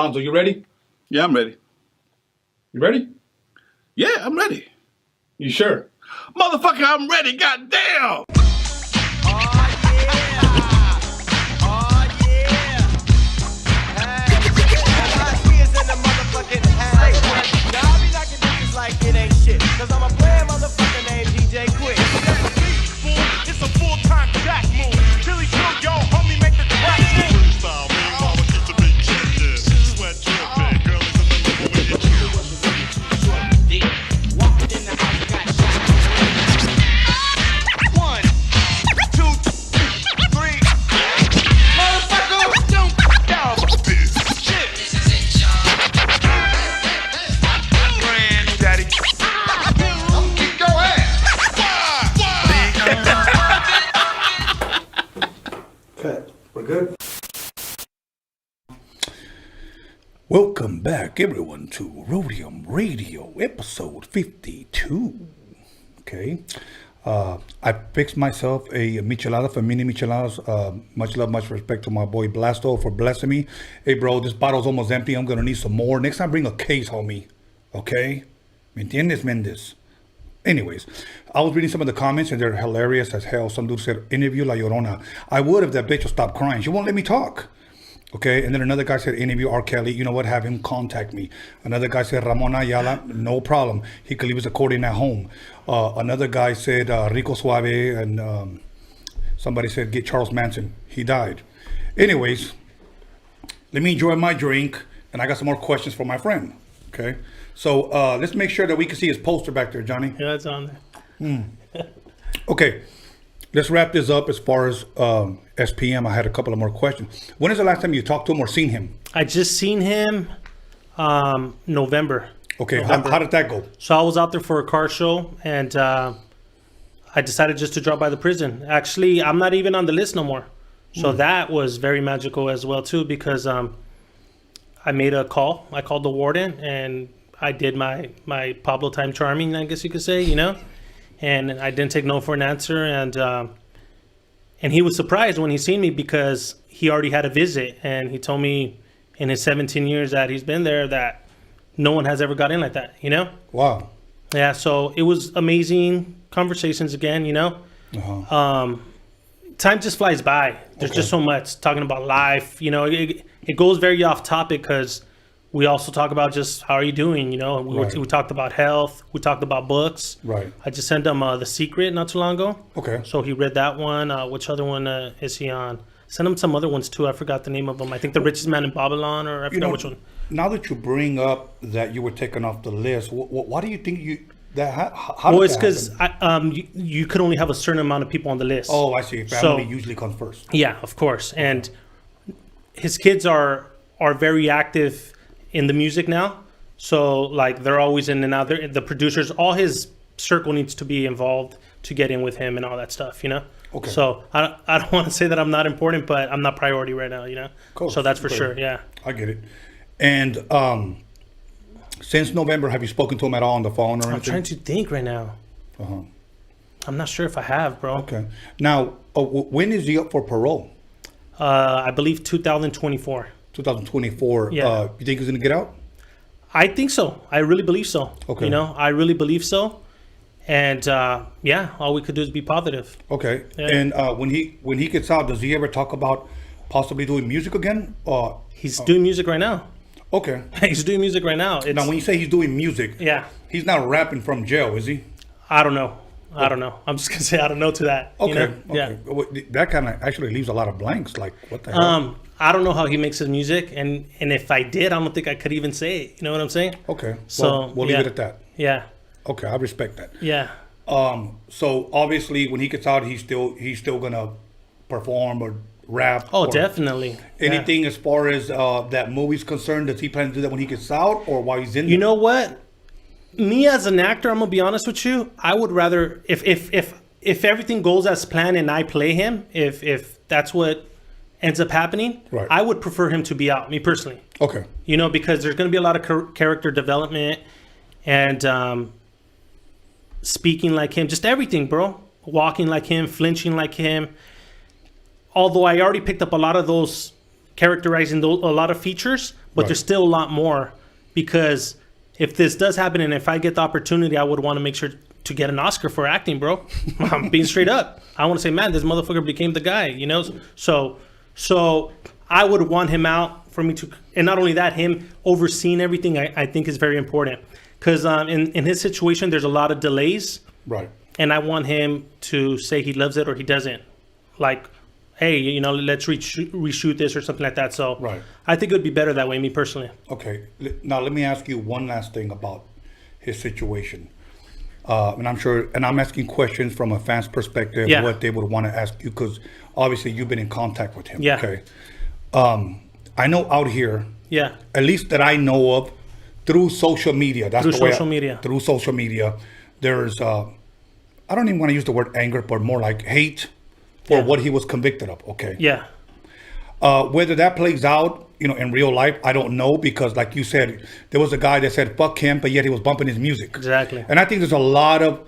Lonzo, you ready? Yeah, I'm ready. You ready? Yeah, I'm ready. You sure? Motherfucker, I'm ready. Goddamn. Like it ain't shit, cause I'm a player motherfucker named DJ Quick. It's a full-time jack move. Chili chill, yo, homie, make the crack move. Freestyle, meanwhile, we keep the beat shifted. Sweat dripping, girl is available when you walked in the house, got shot. 1, 2, 3. Motherfucker, don't down. This shit. This is it, y'all. Daddy. Keep your ass. Cut. We're good. Welcome back, everyone, to Roadium Radio, episode 52. Okay. I fixed myself a michelada for mini micheladas. Much love, much respect to my boy Blasto for blessing me. Hey, bro, this bottle's almost empty. I'm going to need some more. Next time, bring a case, homie. Okay? ¿Me entiendes, Mendes? Anyways, I was reading some of the comments and they're hilarious as hell. Some dude said, interview La Llorona. I would if that bitch would stop crying. She won't let me talk. Okay, and then another guy said, interview R. Kelly. You know what? Have him contact me. Another guy said, Ramon Ayala. No problem. He could leave his accordion at home. Another guy said, Rico Suave. And somebody said, get Charles Manson. He died. Anyways, let me enjoy my drink. And I got some more questions for my friend. Okay. So let's make sure that we can see his poster back there, Johnny. Yeah, it's on there. Okay, let's wrap this up as far as SPM. I had a couple of more questions. When is the last time you talked to him or seen him? I just seen him November. Okay, November. How did that go? So I was out there for a car show, and I decided just to drop by the prison. Actually, I'm not even on the list no more. So that was very magical as well, too, because I made a call. I called the warden, and I did my Pablo time charming, I guess you could say, you know, and I didn't take no for an answer. And he was surprised when he seen me because he already had a visit, and he told me in his 17 years that he's been there that no one has ever got in like that, you know? Wow. Yeah, so it was amazing conversations again, you know? Time just flies by. There's just so much talking about life, you know? It goes very off topic because we also talk about just how are you doing, you know? We talked about health. We talked about books. Right. I just sent him The Secret not too long ago. Okay. So he read that one. Which other one is he on? Send him some other ones too. I forgot the name of them. I think The Richest Man in Babylon, or I forgot which one. Now that you bring up that you were taken off the list, why do you think you... How well, it's because you could only have a certain amount of people on the list. Oh, I see. Family usually comes first. Yeah, of course. And his kids are very active in the music now. So, like, they're always in and out. The producers, all his circle needs to be involved to get in with him and all that stuff, you know? Okay. So, I don't want to say that I'm not important, but I'm not priority right now, you know? Cool. So, that's for sure, yeah. I get it. And... since November, have you spoken to him at all on the phone or anything? I'm trying to think right now. I'm not sure if I have, bro. Okay. Now, when is he up for parole? I believe 2024. 2024. Yeah. You think he's going to get out? I think so. I really believe so. Okay. You know, I really believe so. And yeah, all we could do is be positive. Okay. Yeah. And when he gets out, does he ever talk about possibly doing music again? He's doing music right now. Okay. He's doing music right now. Now, when you say he's doing music, he's not rapping from jail, is he? I don't know. I don't know. I'm just gonna say I don't know to that. Okay. You know? Okay. Yeah. That kind of actually leaves a lot of blanks. Like, what the hell? I don't know how he makes his music, and if I did, I don't think I could even say it. You know what I'm saying? Okay. So we'll leave it at that. Yeah. Okay, I respect that. Yeah. So obviously, when he gets out, he's still gonna perform or rap. Oh, definitely. Anything as far as that movie's concerned, does he plan to do that when he gets out or while he's in there? You know what? Me as an actor, I'm gonna be honest with you. I would rather if everything goes as planned and I play him, if that's what ends up happening, right, I would prefer him to be out. Me personally. Okay. You know, because there's gonna be a lot of character development and speaking like him, just everything, bro. Walking like him, flinching like him. Although I already picked up a lot of those, characterizing a lot of features, but Right. there's still a lot more, because if this does happen and if I get the opportunity, I would want to make sure to get an Oscar for acting, bro. I'm being straight up. I want to say, man, this motherfucker became the guy, you know? So I would want him out for me to, and not only that, him overseeing everything, I think is very important. Because in his situation, there's a lot of delays. Right. And I want him to say he loves it or he doesn't. Like, hey, you know, let's reshoot this or something like that. So Right. I think it would be better that way, me personally. Okay. Now let me ask you one last thing about his situation. And I'm sure, and I'm asking questions from a fan's perspective, Yeah. what they would want to ask you, because obviously you've been in contact with him. Yeah. Okay. I know out here, Yeah. at least that I know of, through social media. That's Through the way social media. Through social media, there's I don't even want to use the word anger, but more like hate for what he was convicted of. Okay. Yeah. Whether that plays out, you know, in real life, I don't know, because like you said, there was a guy that said fuck him, but yet he was bumping his music. Exactly. And I think there's a lot of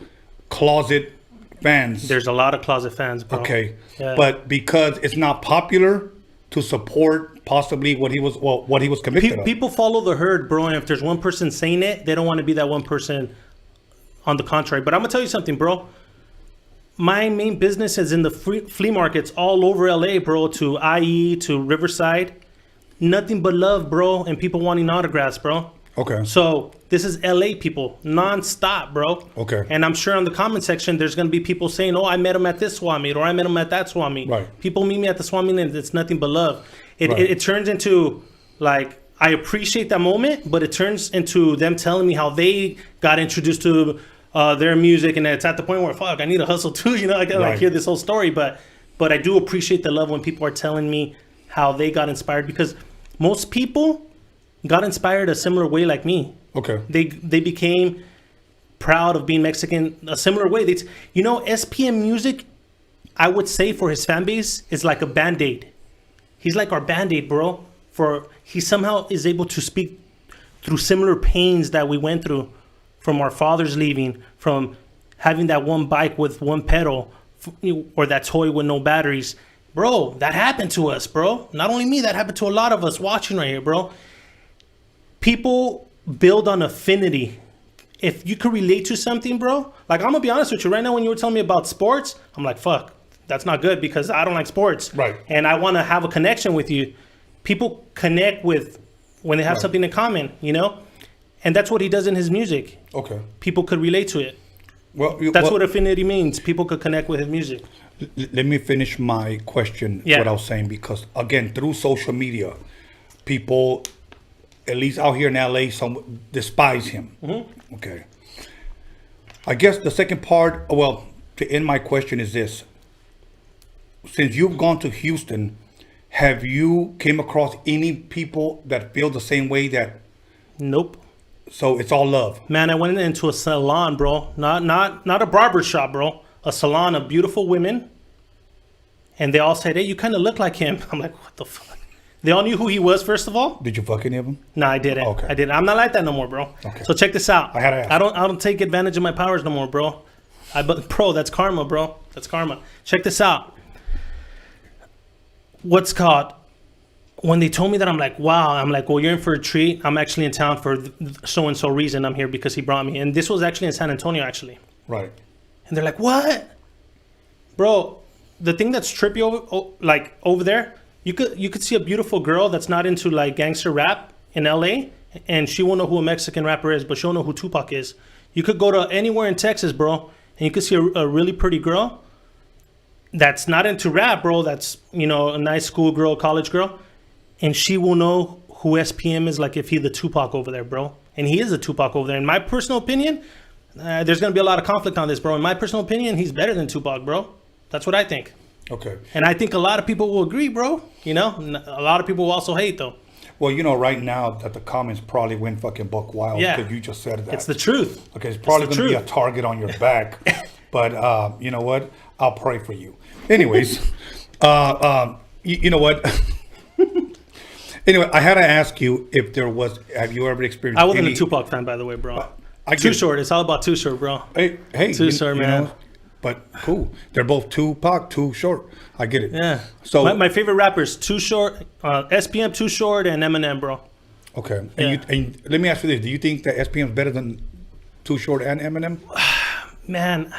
closet fans. There's a lot of closet fans, bro. Okay. Yeah. But because it's not popular to support possibly what he was convicted of. People follow the herd, bro. And if there's one person saying it, they don't want to be that one person on the contrary. But I'm going to tell you something, bro. My main business is in the flea markets all over LA, bro, to IE, to Riverside. Nothing but love, bro, and people wanting autographs, bro. Okay. So this is LA people, non-stop, bro. Okay. And I'm sure on the comment section, there's going to be people saying, oh, I met him at this swap meet, or I met him at that swap meet. Right. People meet me at the swap meet, and it's nothing but love. Right. It turns into, like, I appreciate that moment, but it turns into them telling me how they got introduced to their music, and it's at the point where, fuck, I need to hustle too, you know? I gotta like hear this whole story, but I do appreciate the love when people are telling me how they got inspired, because most people got inspired a similar way like me. Okay. They became proud of being Mexican a similar way. You know, SPM music, I would say for his fan base, is like a Band-Aid. He's like our Band-Aid, bro. He somehow is able to speak through similar pains that we went through, from our fathers leaving, from having that one bike with one pedal, or that toy with no batteries. Bro, that happened to us, bro. Not only me, that happened to a lot of us watching right here, bro. People build on affinity. If you could relate to something, bro, like I'm gonna be honest with you right now, when you were telling me about sports, I'm like, fuck, that's not good, because I don't like sports. Right. And I want to have a connection with you. People connect with when they have something in common, you know? And that's what he does in his music. Okay. People could relate to it. Well, That's what affinity means. People could connect with his music. Let me finish my question, what I was saying, because again, through social media, people, at least out here in LA, some despise him. Mm-hmm. Okay. I guess the second part, well, to end my question is this. Since you've gone to Houston, have you came across any people that feel the same way that? Nope. So it's all love. Man, I went into a salon, bro. Not a barber shop, bro. A salon of beautiful women. And they all said, hey, you kind of look like him. I'm like, what the fuck? They all knew who he was, first of all. Did you fuck any of them? No, I didn't. Okay. I didn't. I'm not like that no more, bro. Okay. So check this out. I had to ask. I don't take advantage of my powers no more, bro. Bro, that's karma, bro. That's karma. Check this out. What's called? When they told me that, I'm like, wow. I'm like, well, you're in for a treat. I'm actually in town for so-and-so reason. I'm here because he brought me. And this was actually in San Antonio, actually. Right. And they're like, what? Bro, the thing that's trippy over there, you could see a beautiful girl that's not into like gangster rap in LA, and she won't know who a Mexican rapper is, but she'll know who Tupac is. You could go to anywhere in Texas, bro, and you could see a really pretty girl that's not into rap, bro. That's, you know, a nice school girl, college girl. And she will know who SPM is, like if he's the Tupac over there, bro. And he is a Tupac over there. In my personal opinion, there's going to be a lot of conflict on this, bro. In my personal opinion, he's better than Tupac, bro. That's what I think. Okay. And I think a lot of people will agree, bro. You know, a lot of people will also hate, though. Well, you know, right now that the comments probably went fucking buck wild because you just said that. It's the truth. Okay, it's probably going to be a target on your back. But you know what? I'll pray for you. Anyways, you know what? Anyway, I had to ask you if there was, have you ever experienced I wasn't a Tupac fan, by the way, bro. Too Short. It's all about Too Short, bro. Hey, Too Short, man. Know, but cool. They're both Tupac, Too Short. I get it. Yeah. So my favorite rappers, Too Short, SPM, Too Short, and Eminem, bro. Okay. Yeah. And let me ask you this: do you think that SPM is better than Too Short and Eminem? Man,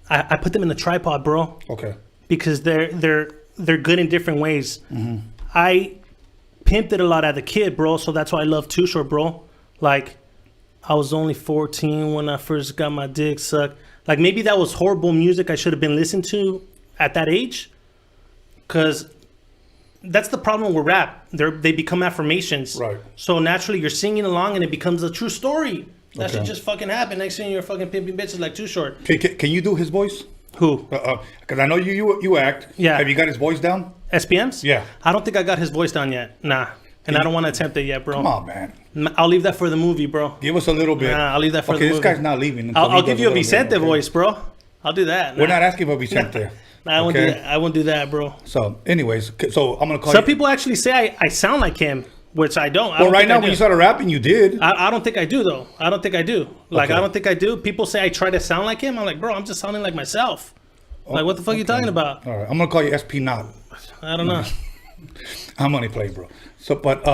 I put them in the tripod, bro. Okay. Because they're good in different ways. Mm-hmm. I pimped it a lot as a kid, bro. So that's why I love Too Short, bro. Like, I was only 14 when I first got my dick sucked. Like, maybe that was horrible music I should have been listening to at that age. Because that's the problem with rap. They become affirmations. Right. So naturally, you're singing along and it becomes a true story. That Okay. should just fucking happen. Next thing you're fucking pimping bitches like Too Short. Can you do his voice? Who? Because I know you act. Yeah. Have you got his voice down? SPM's? Yeah. I don't think I got his voice down yet. Nah. And I don't want to attempt it yet, bro. Come on, man. I'll leave that for the movie, bro. Give us a little bit. Nah, I'll leave that for the movie. Okay, this guy's not leaving. until I'll he give does you a little Vicente bit, okay? voice, bro. I'll do that. We're not asking for Vicente. Nah, I won't do okay? that. I won't do that, bro. So, anyways, so I'm gonna call Some you. people actually say I sound like him, which I don't. I Well, don't right think I now do. when you started rapping, you did. I don't think I do though. I don't think I do. Like Okay. I don't think I do. People say I try to sound like him. I'm like, bro, I'm just sounding like myself. Like, what the fuck are you talking about? All right, I'm gonna call you SP Not. I don't know. I'm only playing, bro. So, but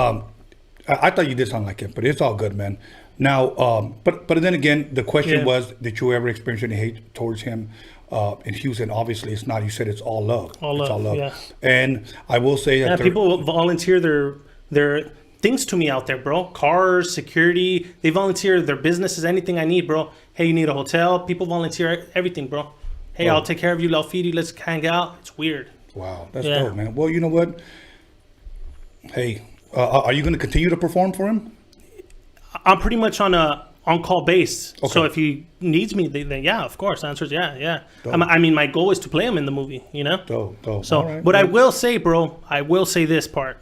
I thought you did sound like him, but it's all good, man. Now, but then again, the question Yeah. was, did you ever experience any hate towards him? In Houston, obviously, it's not. You said it's all love. All it's love, all love. yeah. And I will say that Yeah, there- people volunteer their things to me out there, bro. Cars, security. They volunteer their businesses, anything I need, bro. Hey, you need a hotel? People volunteer everything, bro. Hey, Bro. I'll take care of you. I'll feed you. Let's hang out. It's weird. Wow, that's Yeah. dope, man. Well, you know what? Hey, are you going to continue to perform for him? I'm pretty much on a on-call base. Okay. So if he needs me, then yeah, of course. The answer is yeah. Dope. I mean, my goal is to play him in the movie, you know? Dope. So, All right, but I man. will say, bro, I will say this part.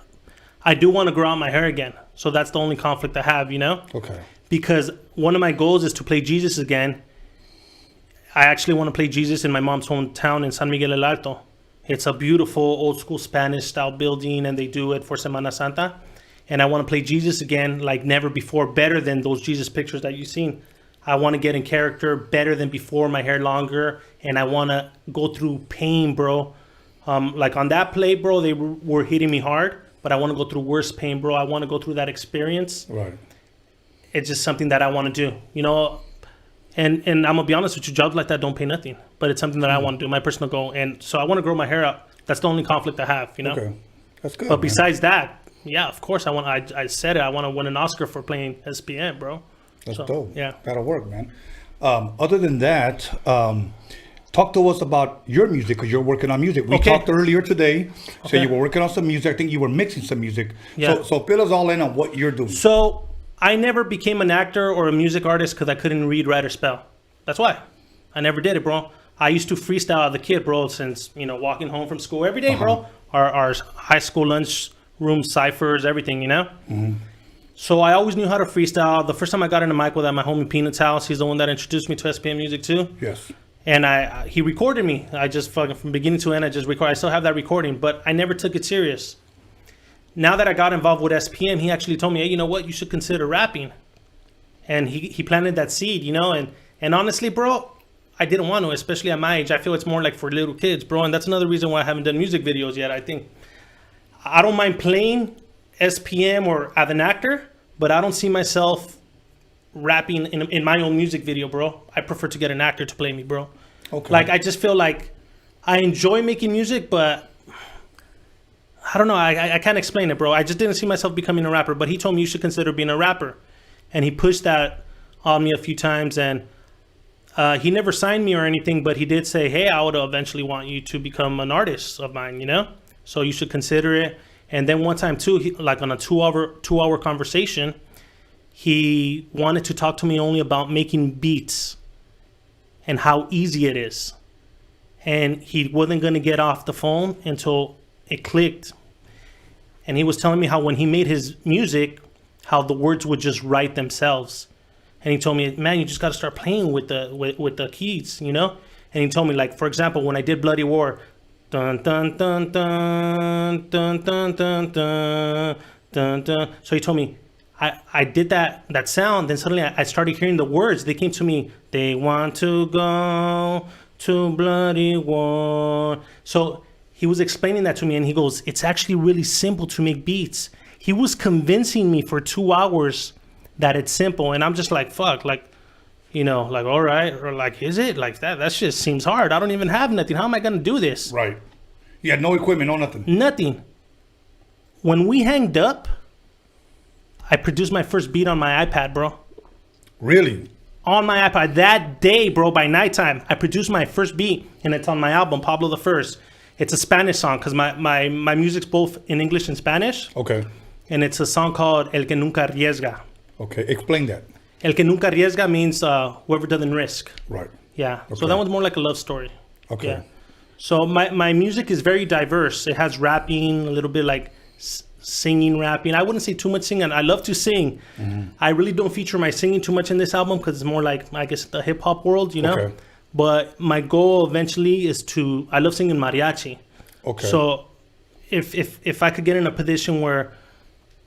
I do want to grow out my hair again. So that's the only conflict I have, you know? Okay. Because one of my goals is to play Jesus again. I actually want to play Jesus in my mom's hometown in San Miguel el Alto. It's a beautiful old school Spanish style building and they do it for Semana Santa. And I want to play Jesus again like never before, better than those Jesus pictures that you've seen. I want to get in character better than before, my hair longer, and I want to go through pain, bro. Like on that play, bro, they were hitting me hard, but I want to go through worse pain, bro. I want to go through that experience. Right. It's just something that I want to do, you know. And I'm gonna be honest with you, jobs like that don't pay nothing, but it's something that I want to do, my personal goal. And so I want to grow my hair out. That's the only conflict I have, you know. Okay, that's good. But man. besides that, yeah, of course I said it. I want to win an Oscar for playing SPM, bro. That's So, dope. Yeah. That'll work, man. Other than that, talk to us about your music because you're working on music. We Okay. talked earlier today. So Okay. you were working on some music. I think you were mixing some music. Yeah. So fill us all in on what you're doing. So I never became an actor or a music artist because I couldn't read, write, or spell. That's why. I never did it, bro. I used to freestyle as a kid, bro, since, you know, walking home from school every day, bro. Our high school lunch room ciphers, everything, you know? So I always knew how to freestyle. The first time I got in the mic was at my homie Peanut's house. He's the one that introduced me to SPM music too. Yes. And he recorded me. I just fucking, from beginning to end, I just recorded. I still have that recording, but I never took it serious. Now that I got involved with SPM, he actually told me, hey, you know what? You should consider rapping. And he planted that seed, you know? And honestly, bro, I didn't want to, especially at my age. I feel it's more like for little kids, bro. And that's another reason why I haven't done music videos yet. I think I don't mind playing SPM or as an actor, but I don't see myself rapping in my own music video, bro. I prefer to get an actor to play me, bro. Okay. Like, I just feel like I enjoy making music, but I don't know. I can't explain it, bro. I just didn't see myself becoming a rapper, but he told me you should consider being a rapper. And he pushed that on me a few times, and he never signed me or anything, but he did say, hey, I would eventually want you to become an artist of mine, you know? So you should consider it. And then one time too, like on a two-hour conversation, he wanted to talk to me only about making beats and how easy it is. And he wasn't going to get off the phone until it clicked. And he was telling me how when he made his music, how the words would just write themselves. And he told me, man, you just got to start playing with the keys, you know? And he told me, like, for example, when I did Bloody War, dun dun dun dun dun dun dun dun dun dun. So he told me, I did that sound, then suddenly I started hearing the words. They came to me, they want to go to Bloody War. So he was explaining that to me, and he goes, it's actually really simple to make beats. he was convincing me for 2 hours that it's simple, and I'm just like, fuck, like, you know, like, all right, or like, is it like that? That shit seems hard. I don't even have nothing. How am I gonna do this? Right. You had no equipment, no nothing. Nothing. When we hanged up, I produced my first beat on my iPad, bro. Really? On my iPad that day, bro. By nighttime, I produced my first beat, and it's on my album, Pablo the First. It's a Spanish song because my music's both in English and Spanish. Okay. And it's a song called El que nunca arriesga. Okay, explain that. El que nunca arriesga means whoever doesn't risk. Right. Yeah. Okay. So that one's more like a love story. Okay. Yeah. So my music is very diverse. It has rapping, a little bit like singing, rapping. I wouldn't say too much singing. I love to sing. Mm-hmm. I really don't feature my singing too much in this album because it's more like, I guess, the hip hop world, you know? Okay. But my goal eventually is to, I love singing mariachi. Okay. So if I could get in a position where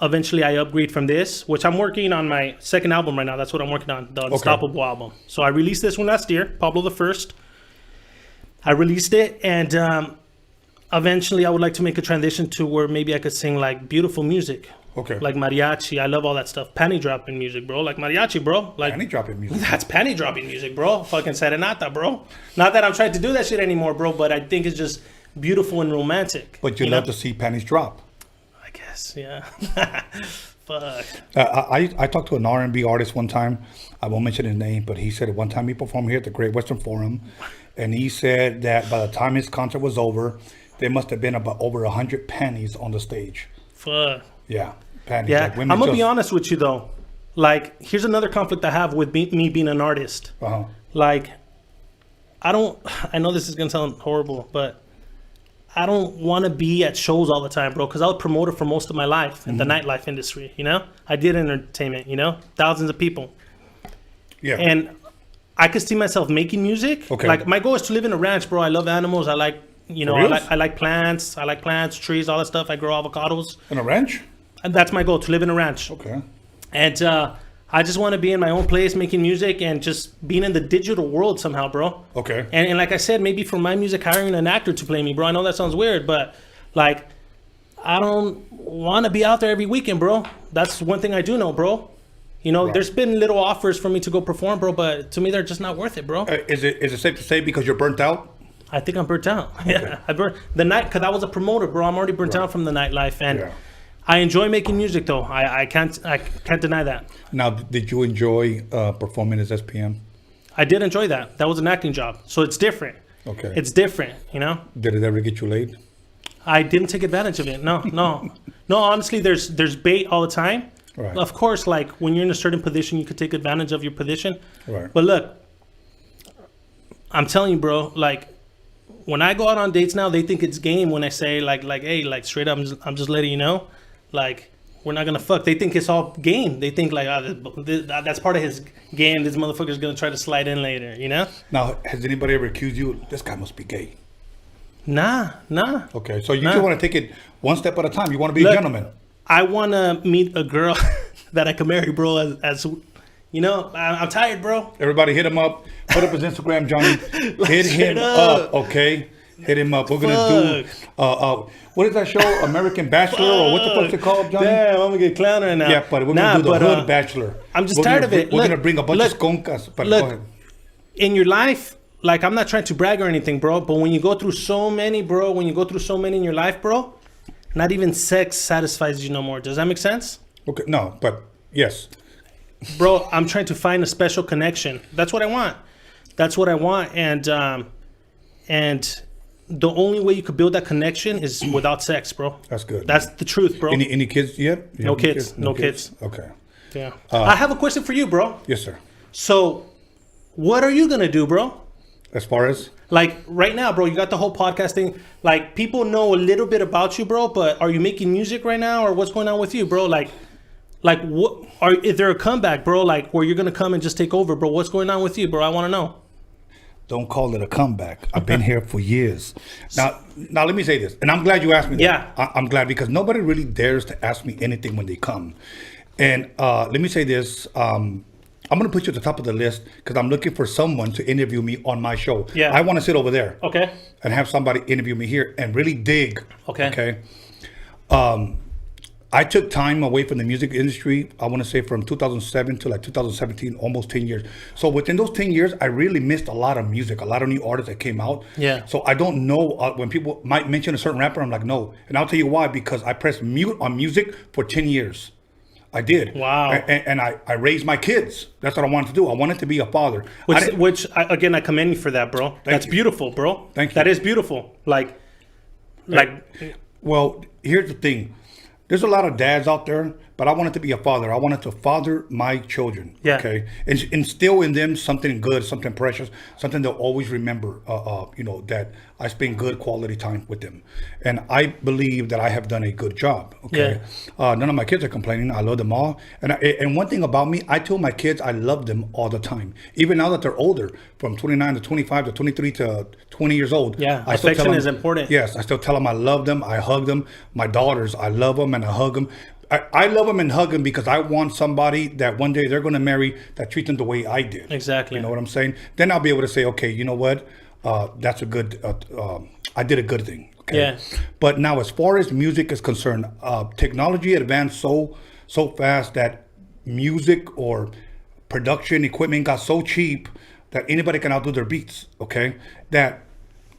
eventually I upgrade from this, which I'm working on my second album right now. That's what I'm working on, the Unstoppable album. So I released this one last year, Pablo the First. I released it, and eventually I would like to make a transition to where maybe I could sing like beautiful music. Okay. Like mariachi. I love all that stuff. Panty dropping music, bro. Like mariachi, bro. Like panty dropping music. That's panty dropping music, bro. Fucking serenata, bro. Not that I'm trying to do that shit anymore, bro, but I think it's just beautiful and romantic. But you love to see panties drop. I guess, yeah. Fuck. I talked to an R&B artist one time. I won't mention his name, but he said one time he performed here at the Great Western Forum, and he said that by the time his concert was over, there must have been about over 100 panties on the stage. Fuck. Yeah, panties. Yeah, Like I'm gonna be honest with you though. Like, here's another conflict I have with me being an artist. Uh-huh. Like, I know this is gonna sound horrible, but I don't want to be at shows all the time, bro, because I was a promoter for most of my life in the nightlife industry, you know? I did entertainment, you know? Thousands of people. Yeah. And I could see myself making music. Okay. Like, my goal is to live in a ranch, bro. I love animals. I like, you know, I like plants. I like plants, trees, all that stuff. I grow avocados. In a ranch? And that's my goal, to live in a ranch. Okay. And I just want to be in my own place making music and just being in the digital world somehow, bro. Okay. And like I said, maybe for my music, hiring an actor to play me, bro. I know that sounds weird, but like, I don't want to be out there every weekend, bro. That's one thing I do know, bro. You know, there's been little offers for me to go perform, bro, but to me, they're just not worth it, bro. Is it safe to say because you're burnt out? I think I'm burnt out. Yeah, I burnt the night because I was a promoter, bro. I'm already burnt out from the nightlife, and I enjoy making music, though. I can't deny that. Now, did you enjoy performing as SPM? I did enjoy that. That was an acting job, so it's different. Okay. It's different, you know. Did it ever get you laid? I didn't take advantage of it. No. Honestly, there's bait all the time. Right. Of course, like when you're in a certain position, you could take advantage of your position. Right. But look, I'm telling you, bro. Like when I go out on dates now, they think it's game when I say like hey, like straight up, I'm just letting you know, like we're not gonna fuck. They think it's all game. They think like that's part of his game. This motherfucker's gonna try to slide in later, you know. Now, has anybody ever accused you? This guy must be gay. Nah. Okay, so you just want to take it one step at a time. You want to be a gentleman. I want to meet a girl that I can marry, bro. As you know, I'm tired, bro. Everybody hit him up. Put up his Instagram, Johnny. Hit him up, okay? Hit him up. We're gonna do what is that show? American Bachelor or what the fuck's it called, Johnny? Damn, I'm gonna get clowned right now. Yeah, but we're gonna do the Hood Bachelor. I'm just tired of it. We're gonna bring a bunch of skunkas. But go ahead. In your life, like I'm not trying to brag or anything, bro. But when you go through so many, bro, when you go through so many in your life, bro. Not even sex satisfies you no more. Does that make sense? Okay, no, but yes. Bro, I'm trying to find a special connection. That's what I want. And the only way you could build that connection is without sex, bro. That's good. That's the truth, bro. Any kids yet? No kids. No kids. Okay. Yeah. I have a question for you, bro. Yes, sir. So, what are you gonna do, bro? As far as? Like right now, bro, you got the whole podcast thing. Like people know a little bit about you, bro, but are you making music right now or what's going on with you, bro? Like what is there a comeback, bro? Like where you're going to come and just take over, bro? What's going on with you, bro? I want to know. Don't call it a comeback. I've been here for years. Now let me say this. And I'm glad you asked me that. Yeah. I'm glad because nobody really dares to ask me anything when they come. And let me say this. I'm going to put you at the top of the list because I'm looking for someone to interview me on my show. Yeah. I want to sit over there. Okay. And have somebody interview me here and really dig. Okay. Okay. I took time away from the music industry, I want to say from 2007 to like 2017, almost 10 years. So within those 10 years, I really missed a lot of music, a lot of new artists that came out. Yeah. So I don't know when people might mention a certain rapper, I'm like, no. And I'll tell you why, because I pressed mute on music for 10 years. I did. Wow. And I raised my kids. That's what I wanted to do. I wanted to be a father. Again, I commend you for that, bro. That's beautiful, bro. Thank you. That is beautiful. Well, here's the thing. There's a lot of dads out there, but I wanted to be a father. I wanted to father my children. Yeah. Okay. And instill in them something good, something precious, something they'll always remember. That I spend good quality time with them, and I believe that I have done a good job. Okay. Yeah. None of my kids are complaining. I love them all, and one thing about me, I tell my kids I love them all the time. Even now that they're older, from 29 to 25 to 23 to 20 years old. Yeah. I still tell Affection them, is important. Yes, I still tell them I love them. I hug them. My daughters, I love them and I hug them. I love them and hug them because I want somebody that one day they're going to marry that treats them the way I did. Exactly. You know what I'm saying? Then I'll be able to say, okay, you know what? That's a good, I did a good thing. Okay. Yeah. But now as far as music is concerned, technology advanced so fast that music or production equipment got so cheap that anybody can outdo their beats. Okay. That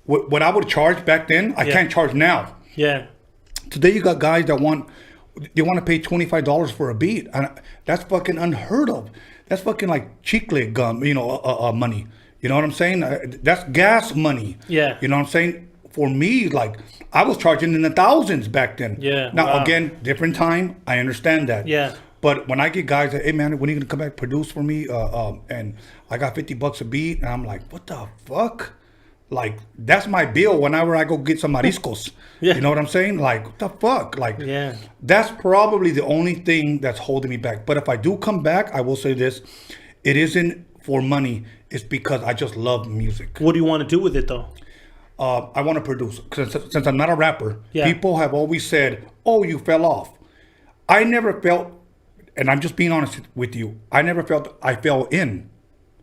what I would charge back then, I can't charge now. Yeah. Today you got guys that want to pay $25 for a beat, and that's fucking unheard of. That's fucking like chicle gum, money. You know what I'm saying? That's gas money. Yeah. You know what I'm saying? For me, like I was charging in the thousands back then. Yeah. Now again, different time. I understand that. Yeah. But when I get guys that, hey man, when are you gonna come back produce for me? And I got $50 a beat, and I'm like, what the fuck? Like that's my bill whenever I go get some mariscos. Yeah. You know what I'm saying? Like what the fuck? Like yeah. That's probably the only thing that's holding me back. But if I do come back, I will say this: it isn't for money. It's because I just love music. What do you want to do with it though? I want to produce. Since I'm not a rapper, Yeah. people have always said, "Oh, you fell off." I never felt, and I'm just being honest with you. I never felt I fell in.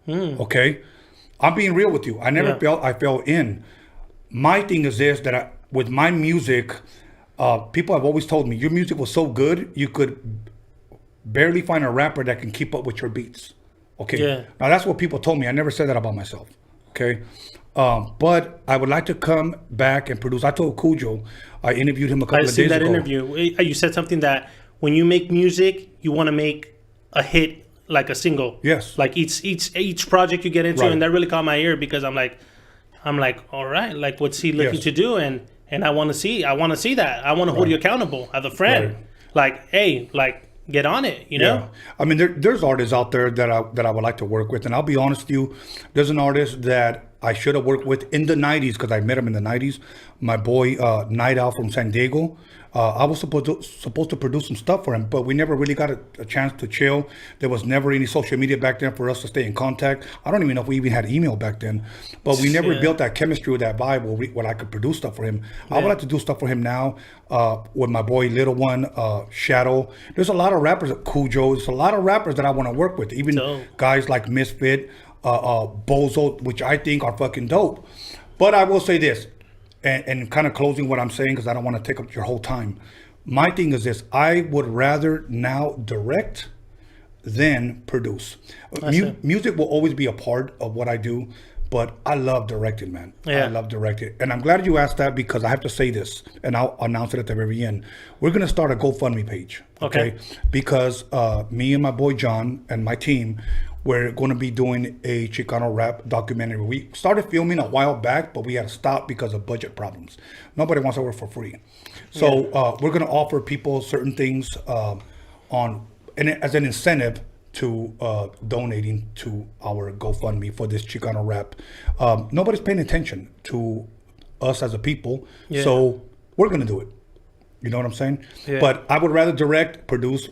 Okay. I'm being real with you. I never felt I fell in. My thing is this, that with my music, people have always told me, your music was so good, you could barely find a rapper that can keep up with your beats. Okay. Yeah. Now that's what people told me. I never said that about myself. Okay. But I would like to come back and produce. I told Cujo, I interviewed him a couple of days ago. I seen that interview. You said something that when you make music, you want to make a hit like a single. Yes. Like each project you get into, Right. and that really caught my ear because I'm like, all right, like what's he looking to do, and I want to see that. I want to hold you accountable as a friend. Right. Like, hey, like get on it, you know? Yeah. I mean, there's artists out there that I would like to work with, and I'll be honest with you, there's an artist that I should have worked with in the 90s because I met him in the 90s. My boy Night Owl from San Diego. I was supposed to produce some stuff for him, but we never really got a chance to chill. There was never any social media back then for us to stay in contact. I don't even know if we even had email back then, but we never built that chemistry with that vibe where I could produce stuff for him. I would like to do stuff for him now with my boy Little One, Shadow. There's a lot of rappers, Cujo. There's a lot of rappers that I want to work with, even guys like Misfit, Bozo, which I think are fucking dope. But I will say this, and kind of closing what I'm saying because I don't want to take up your whole time. My thing is this: I would rather now direct than produce. Music will always be a part of what I do, but I love directing, man. Yeah. I love directing. And I'm glad you asked that because I have to say this, and I'll announce it at the very end. We're going to start a GoFundMe page, okay? Because me and my boy John and my team, we're going to be doing a Chicano rap documentary. We started filming a while back, but we had to stop because of budget problems. Nobody wants to work for free. So we're going to offer people certain things as an incentive to donating to our GoFundMe for this Chicano rap. Nobody's paying attention to us as a people, so we're going to do it. You know what I'm saying? Yeah. But I would rather direct, produce,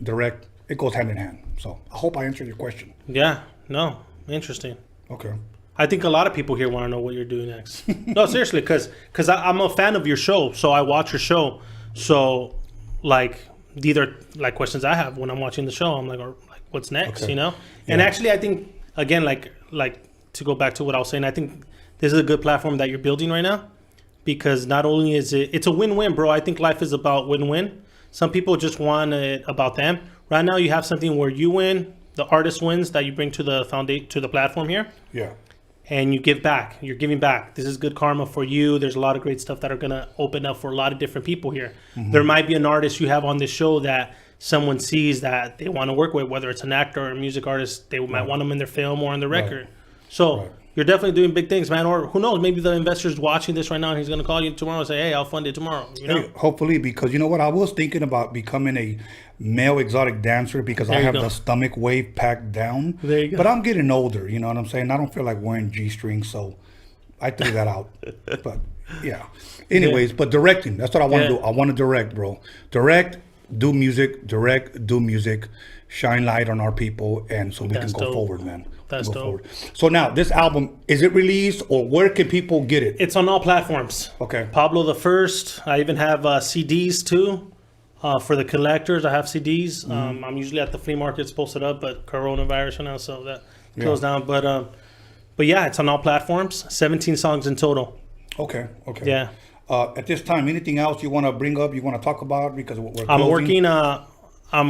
direct. It goes hand in hand. So I hope I answered your question. Yeah. No. Interesting. Okay. I think a lot of people here want to know what you're doing next. No, seriously, because I'm a fan of your show, so I watch your show. So, like, these are like questions I have when I'm watching the show. I'm like, what's next? You know. And actually, I think again, like to go back to what I was saying, I think this is a good platform that you're building right now, because not only is it's a win-win, bro. I think life is about win-win. Some people just want it about them. Right now, you have something where you win, the artist wins that you bring to the to the platform here. Yeah. And you give back. You're giving back. This is good karma for you. There's a lot of great stuff that are going to open up for a lot of different people here. Mhm. There might be an artist you have on this show that someone sees that they want to work with, whether it's an actor or a music artist. They might want them in their film or on the record. So you're definitely doing big things, man. Or who knows, maybe the investor's watching this right now and he's going to call you tomorrow and say, hey, I'll fund it tomorrow. You know? Hey, hopefully, because you know what? I was thinking about becoming a male exotic dancer because There I you have go. the stomach wave packed down. There you go. But I'm getting older, you know what I'm saying? I don't feel like wearing G-strings, so I threw that out. But yeah. Anyways, but directing, that's what I want to do. I want to direct, bro. Direct, do music, shine light on our people, and so we That's can go dope. forward, man. That's Go dope. forward. So now, this album, is it released or where can people get it? It's on all platforms. Okay. Pablo the First. I even have CDs too. For the collectors, I have CDs. Mhm. I'm usually at the flea markets posted up, but coronavirus right now, so that Yeah. closed down. But yeah, it's on all platforms. 17 songs in total. Okay. Yeah. At this time, anything else you want to bring up, you want to talk about? Because we're I'm closing.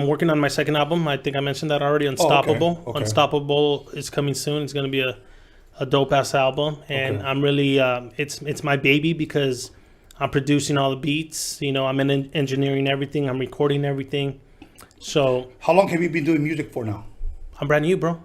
working on my second album. I think I mentioned that already. Unstoppable. Okay. Unstoppable is coming soon. It's going to be a dope ass album, and Okay. I'm really it's my baby because I'm producing all the beats. You know, I'm in engineering everything. I'm recording everything. So how long have you been doing music for now? I'm brand new, bro.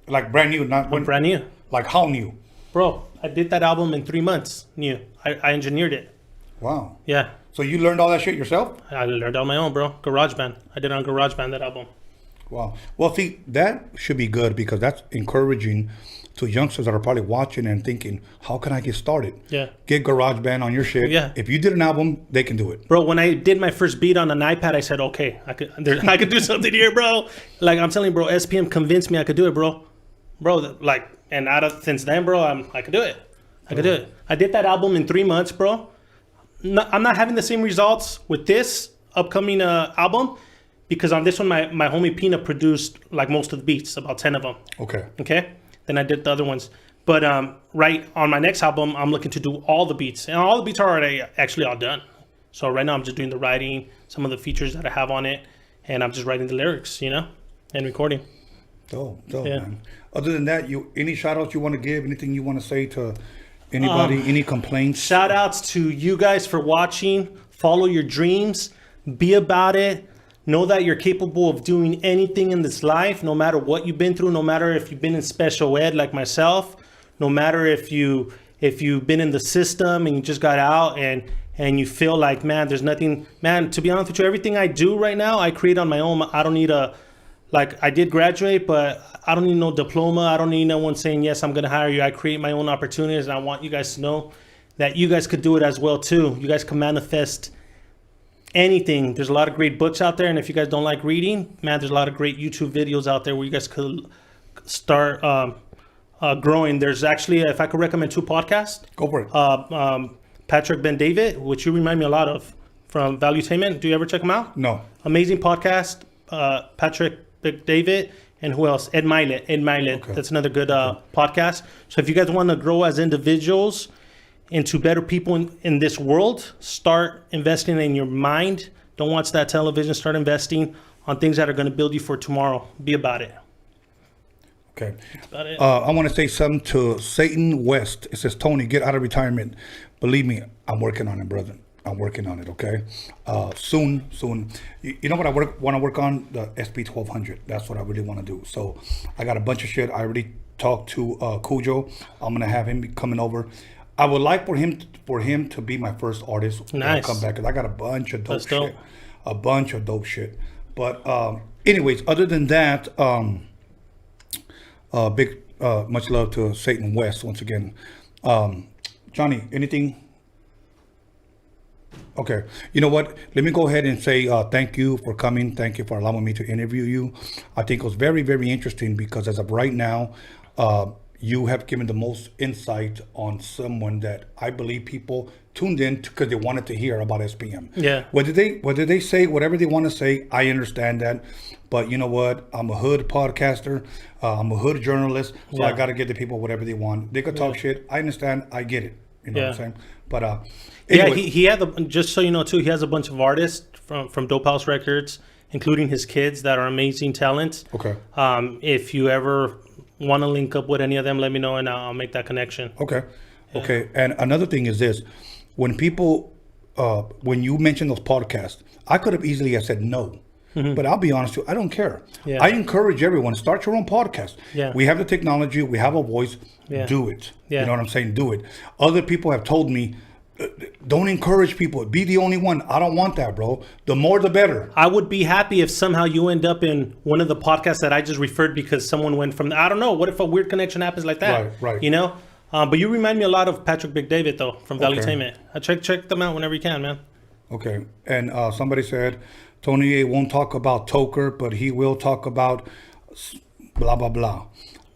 Like brand new, not I'm brand new. Like how new? Bro, I did that album in 3 months. New. I engineered it. Wow. Yeah. So you learned all that shit yourself? I learned on my own, bro. GarageBand. I did it on GarageBand, that album. Wow. Well, see, that should be good because that's encouraging to youngsters that are probably watching and thinking, how can I get started? Yeah. Get GarageBand on your shit. Yeah. If you did an album, they can do it. Bro, when I did my first beat on an iPad, I said, okay, I could do something here, bro. Like, I'm telling you, bro, SPM convinced me I could do it, bro. Bro, like, and since then, bro, I could do it. I could do it. I did that album in 3 months, bro. I'm not having the same results with this upcoming album because on this one, my homie Pina produced like most of the beats, about 10 of them. Okay. Then I did the other ones. But right on my next album, I'm looking to do all the beats. And all the beats are already actually all done. So right now I'm just doing the writing, some of the features that I have on it, and I'm just writing the lyrics, you know, and recording. Dope, man. Other than that, any shout outs you want to give, anything you want to say to anybody, any complaints? Shout outs to you guys for watching. Follow your dreams. Be about it. Know that you're capable of doing anything in this life, no matter what you've been through, no matter if you've been in special ed like myself, no matter if you've been in the system and you just got out and you feel like, man, there's nothing. Man, to be honest with you, everything I do right now, I create on my own. I don't need I did graduate, but I don't need no diploma. I don't need no one saying, yes, I'm going to hire you. I create my own opportunities, and I want you guys to know that you guys could do it as well, too. You guys can manifest anything. There's a lot of great books out there, and if you guys don't like reading, man, there's a lot of great YouTube videos out there where you guys could start growing. There's actually, if I could recommend 2 podcasts. Go for it. Patrick Ben David, which you remind me a lot of, from Valuetainment. Do you ever check them out? No. Amazing podcast. Patrick David, and who else? Ed Milet. Okay. That's another good podcast. So if you guys want to grow as individuals into better people in this world, start investing in your mind. Don't watch that television. Start investing on things that are going to build you for tomorrow. Be about it. Okay. That's about it. I want to say something to Satan West. It says, Tony, get out of retirement. Believe me, I'm working on it, brother. I'm working on it, okay? Soon. You know what I want to work on? The SP1200. That's what I really want to do. So I got a bunch of shit. I already talked to Cujo. I'm going to have him coming over. I would like for him to be my first artist. Nice. Come back, because I got a bunch of dope That's dope. shit. A bunch of dope shit. But anyways, other than that, big much love to Satan West once again. Johnny, anything? Okay. You know what? Let me go ahead and say thank you for coming. Thank you for allowing me to interview you. I think it was very, very interesting because as of right now, you have given the most insight on someone that I believe people tuned in because they wanted to hear about SPM. Yeah. Whether they say whatever they want to say, I understand that. But you know what? I'm a hood podcaster. I'm a hood journalist. So I got to give the people whatever they want. They could talk shit. I understand. I get it. You know what I'm saying? But yeah, he had just so you know too, he has a bunch of artists from Dope House Records, including his kids that are amazing talent. Okay. If you ever want to link up with any of them, let me know and I'll make that connection. Okay. Yeah. Okay. And another thing is this: when people, when you mention those podcasts, I could have easily have said no. But I'll be honest with you, I don't care. Yeah. I encourage everyone, start your own podcast. Yeah. We have the technology, we have a voice, Yeah. do it. Yeah. You know what I'm saying? Do it. Other people have told me, don't encourage people. Be the only one. I don't want that, bro. The more, the better. I would be happy if somehow you end up in one of the podcasts that I just referred because someone went from, I don't know, what if a weird connection happens like that? Right. You know? But you remind me a lot of Patrick Big David, though, from Valuetainment. Check them out whenever you can, man. Okay. And somebody said, Tony A won't talk about Toker, but he will talk about blah, blah, blah.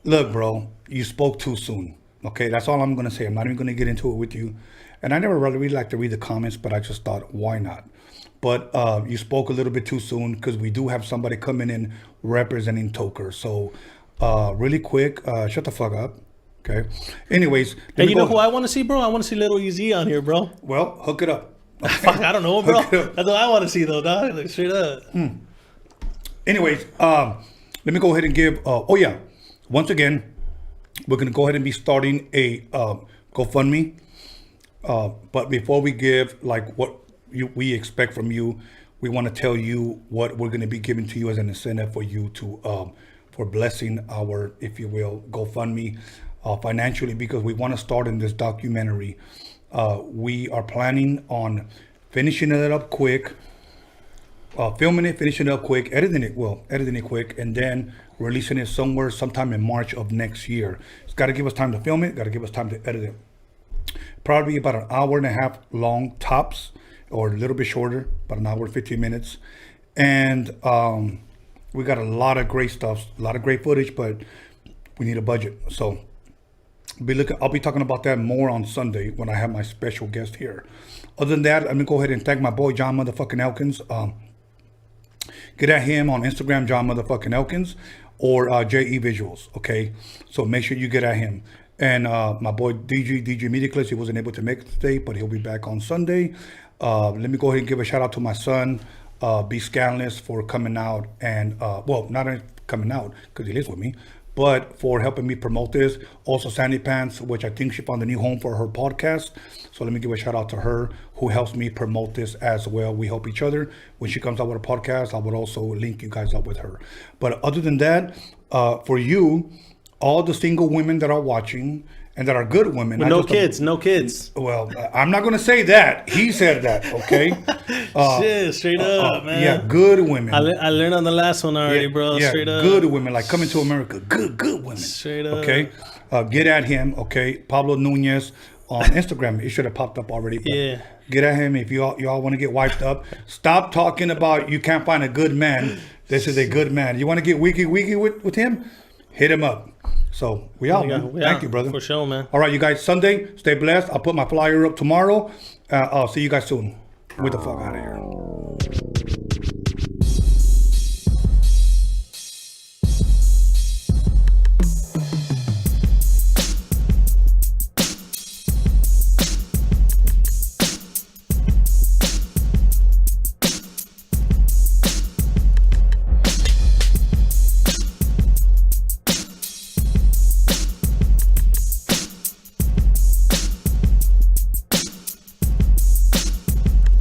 Look, bro, you spoke too soon. Okay, that's all I'm going to say. I'm not even going to get into it with you. And I never really like to read the comments, but I just thought, why not? But you spoke a little bit too soon because we do have somebody coming in representing Toker. So really quick, shut the fuck up. Okay. Anyways. And you know who I want to see, bro? I want to see Little Easy on here, bro. Well, hook it up. Fuck, I don't know, bro. That's what I want to see, though, dog. Like, straight up. Anyways, let me go ahead and give. Once again, we're gonna go ahead and be starting a GoFundMe. But before we give like what we expect from you, we want to tell you what we're gonna be giving to you as an incentive for you to for blessing our, if you will, GoFundMe financially, because we want to start in this documentary. We are planning on finishing it up quick, filming it, finishing it up quick, editing it quick, and then releasing it sometime in March of next year. It's got to give us time to film it, got to give us time to edit it. Probably about an hour and a half long tops, or a little bit shorter, about an hour, 15 minutes. And we got a lot of great stuff, a lot of great footage, but we need a budget. So I'll be talking about that more on Sunday when I have my special guest here. Other than that, I'm gonna go ahead and thank my boy John motherfucking Elkins. Get at him on Instagram, John motherfucking Elkins, or JE Visuals. Okay, so make sure you get at him. And my boy DJ Mediclus, he wasn't able to make it today, but he'll be back on Sunday. Let me go ahead and give a shout out to my son, B Scanless, for coming out and well, not coming out because he lives with me, but for helping me promote this. Also Sandy Pants, which I think she found a new home for her podcast. So let me give a shout out to her, who helps me promote this as well. We help each other. When she comes out with a podcast, I would also link you guys up with her. But other than that, for you, all the single women that are watching and that are good women. With no kids. Well, I'm not going to say that. He said that, okay? Shit, straight up, man. Yeah, good women. I learned on the last one already, bro. Yeah, straight up. Good women, like Coming to America. Good women. Straight up. Okay? Get at him, okay? Pablo Nunez on Instagram. It should have popped up already. Yeah. Get at him if y'all want to get wiped up. Stop talking about you can't find a good man. This is a good man. You want to get wiki with him? Hit him up. So we out, man. Thank you, brother. For sure, man. All right, you guys. Sunday, stay blessed. I'll put my flyer up tomorrow. I'll see you guys soon. Get the fuck out of here.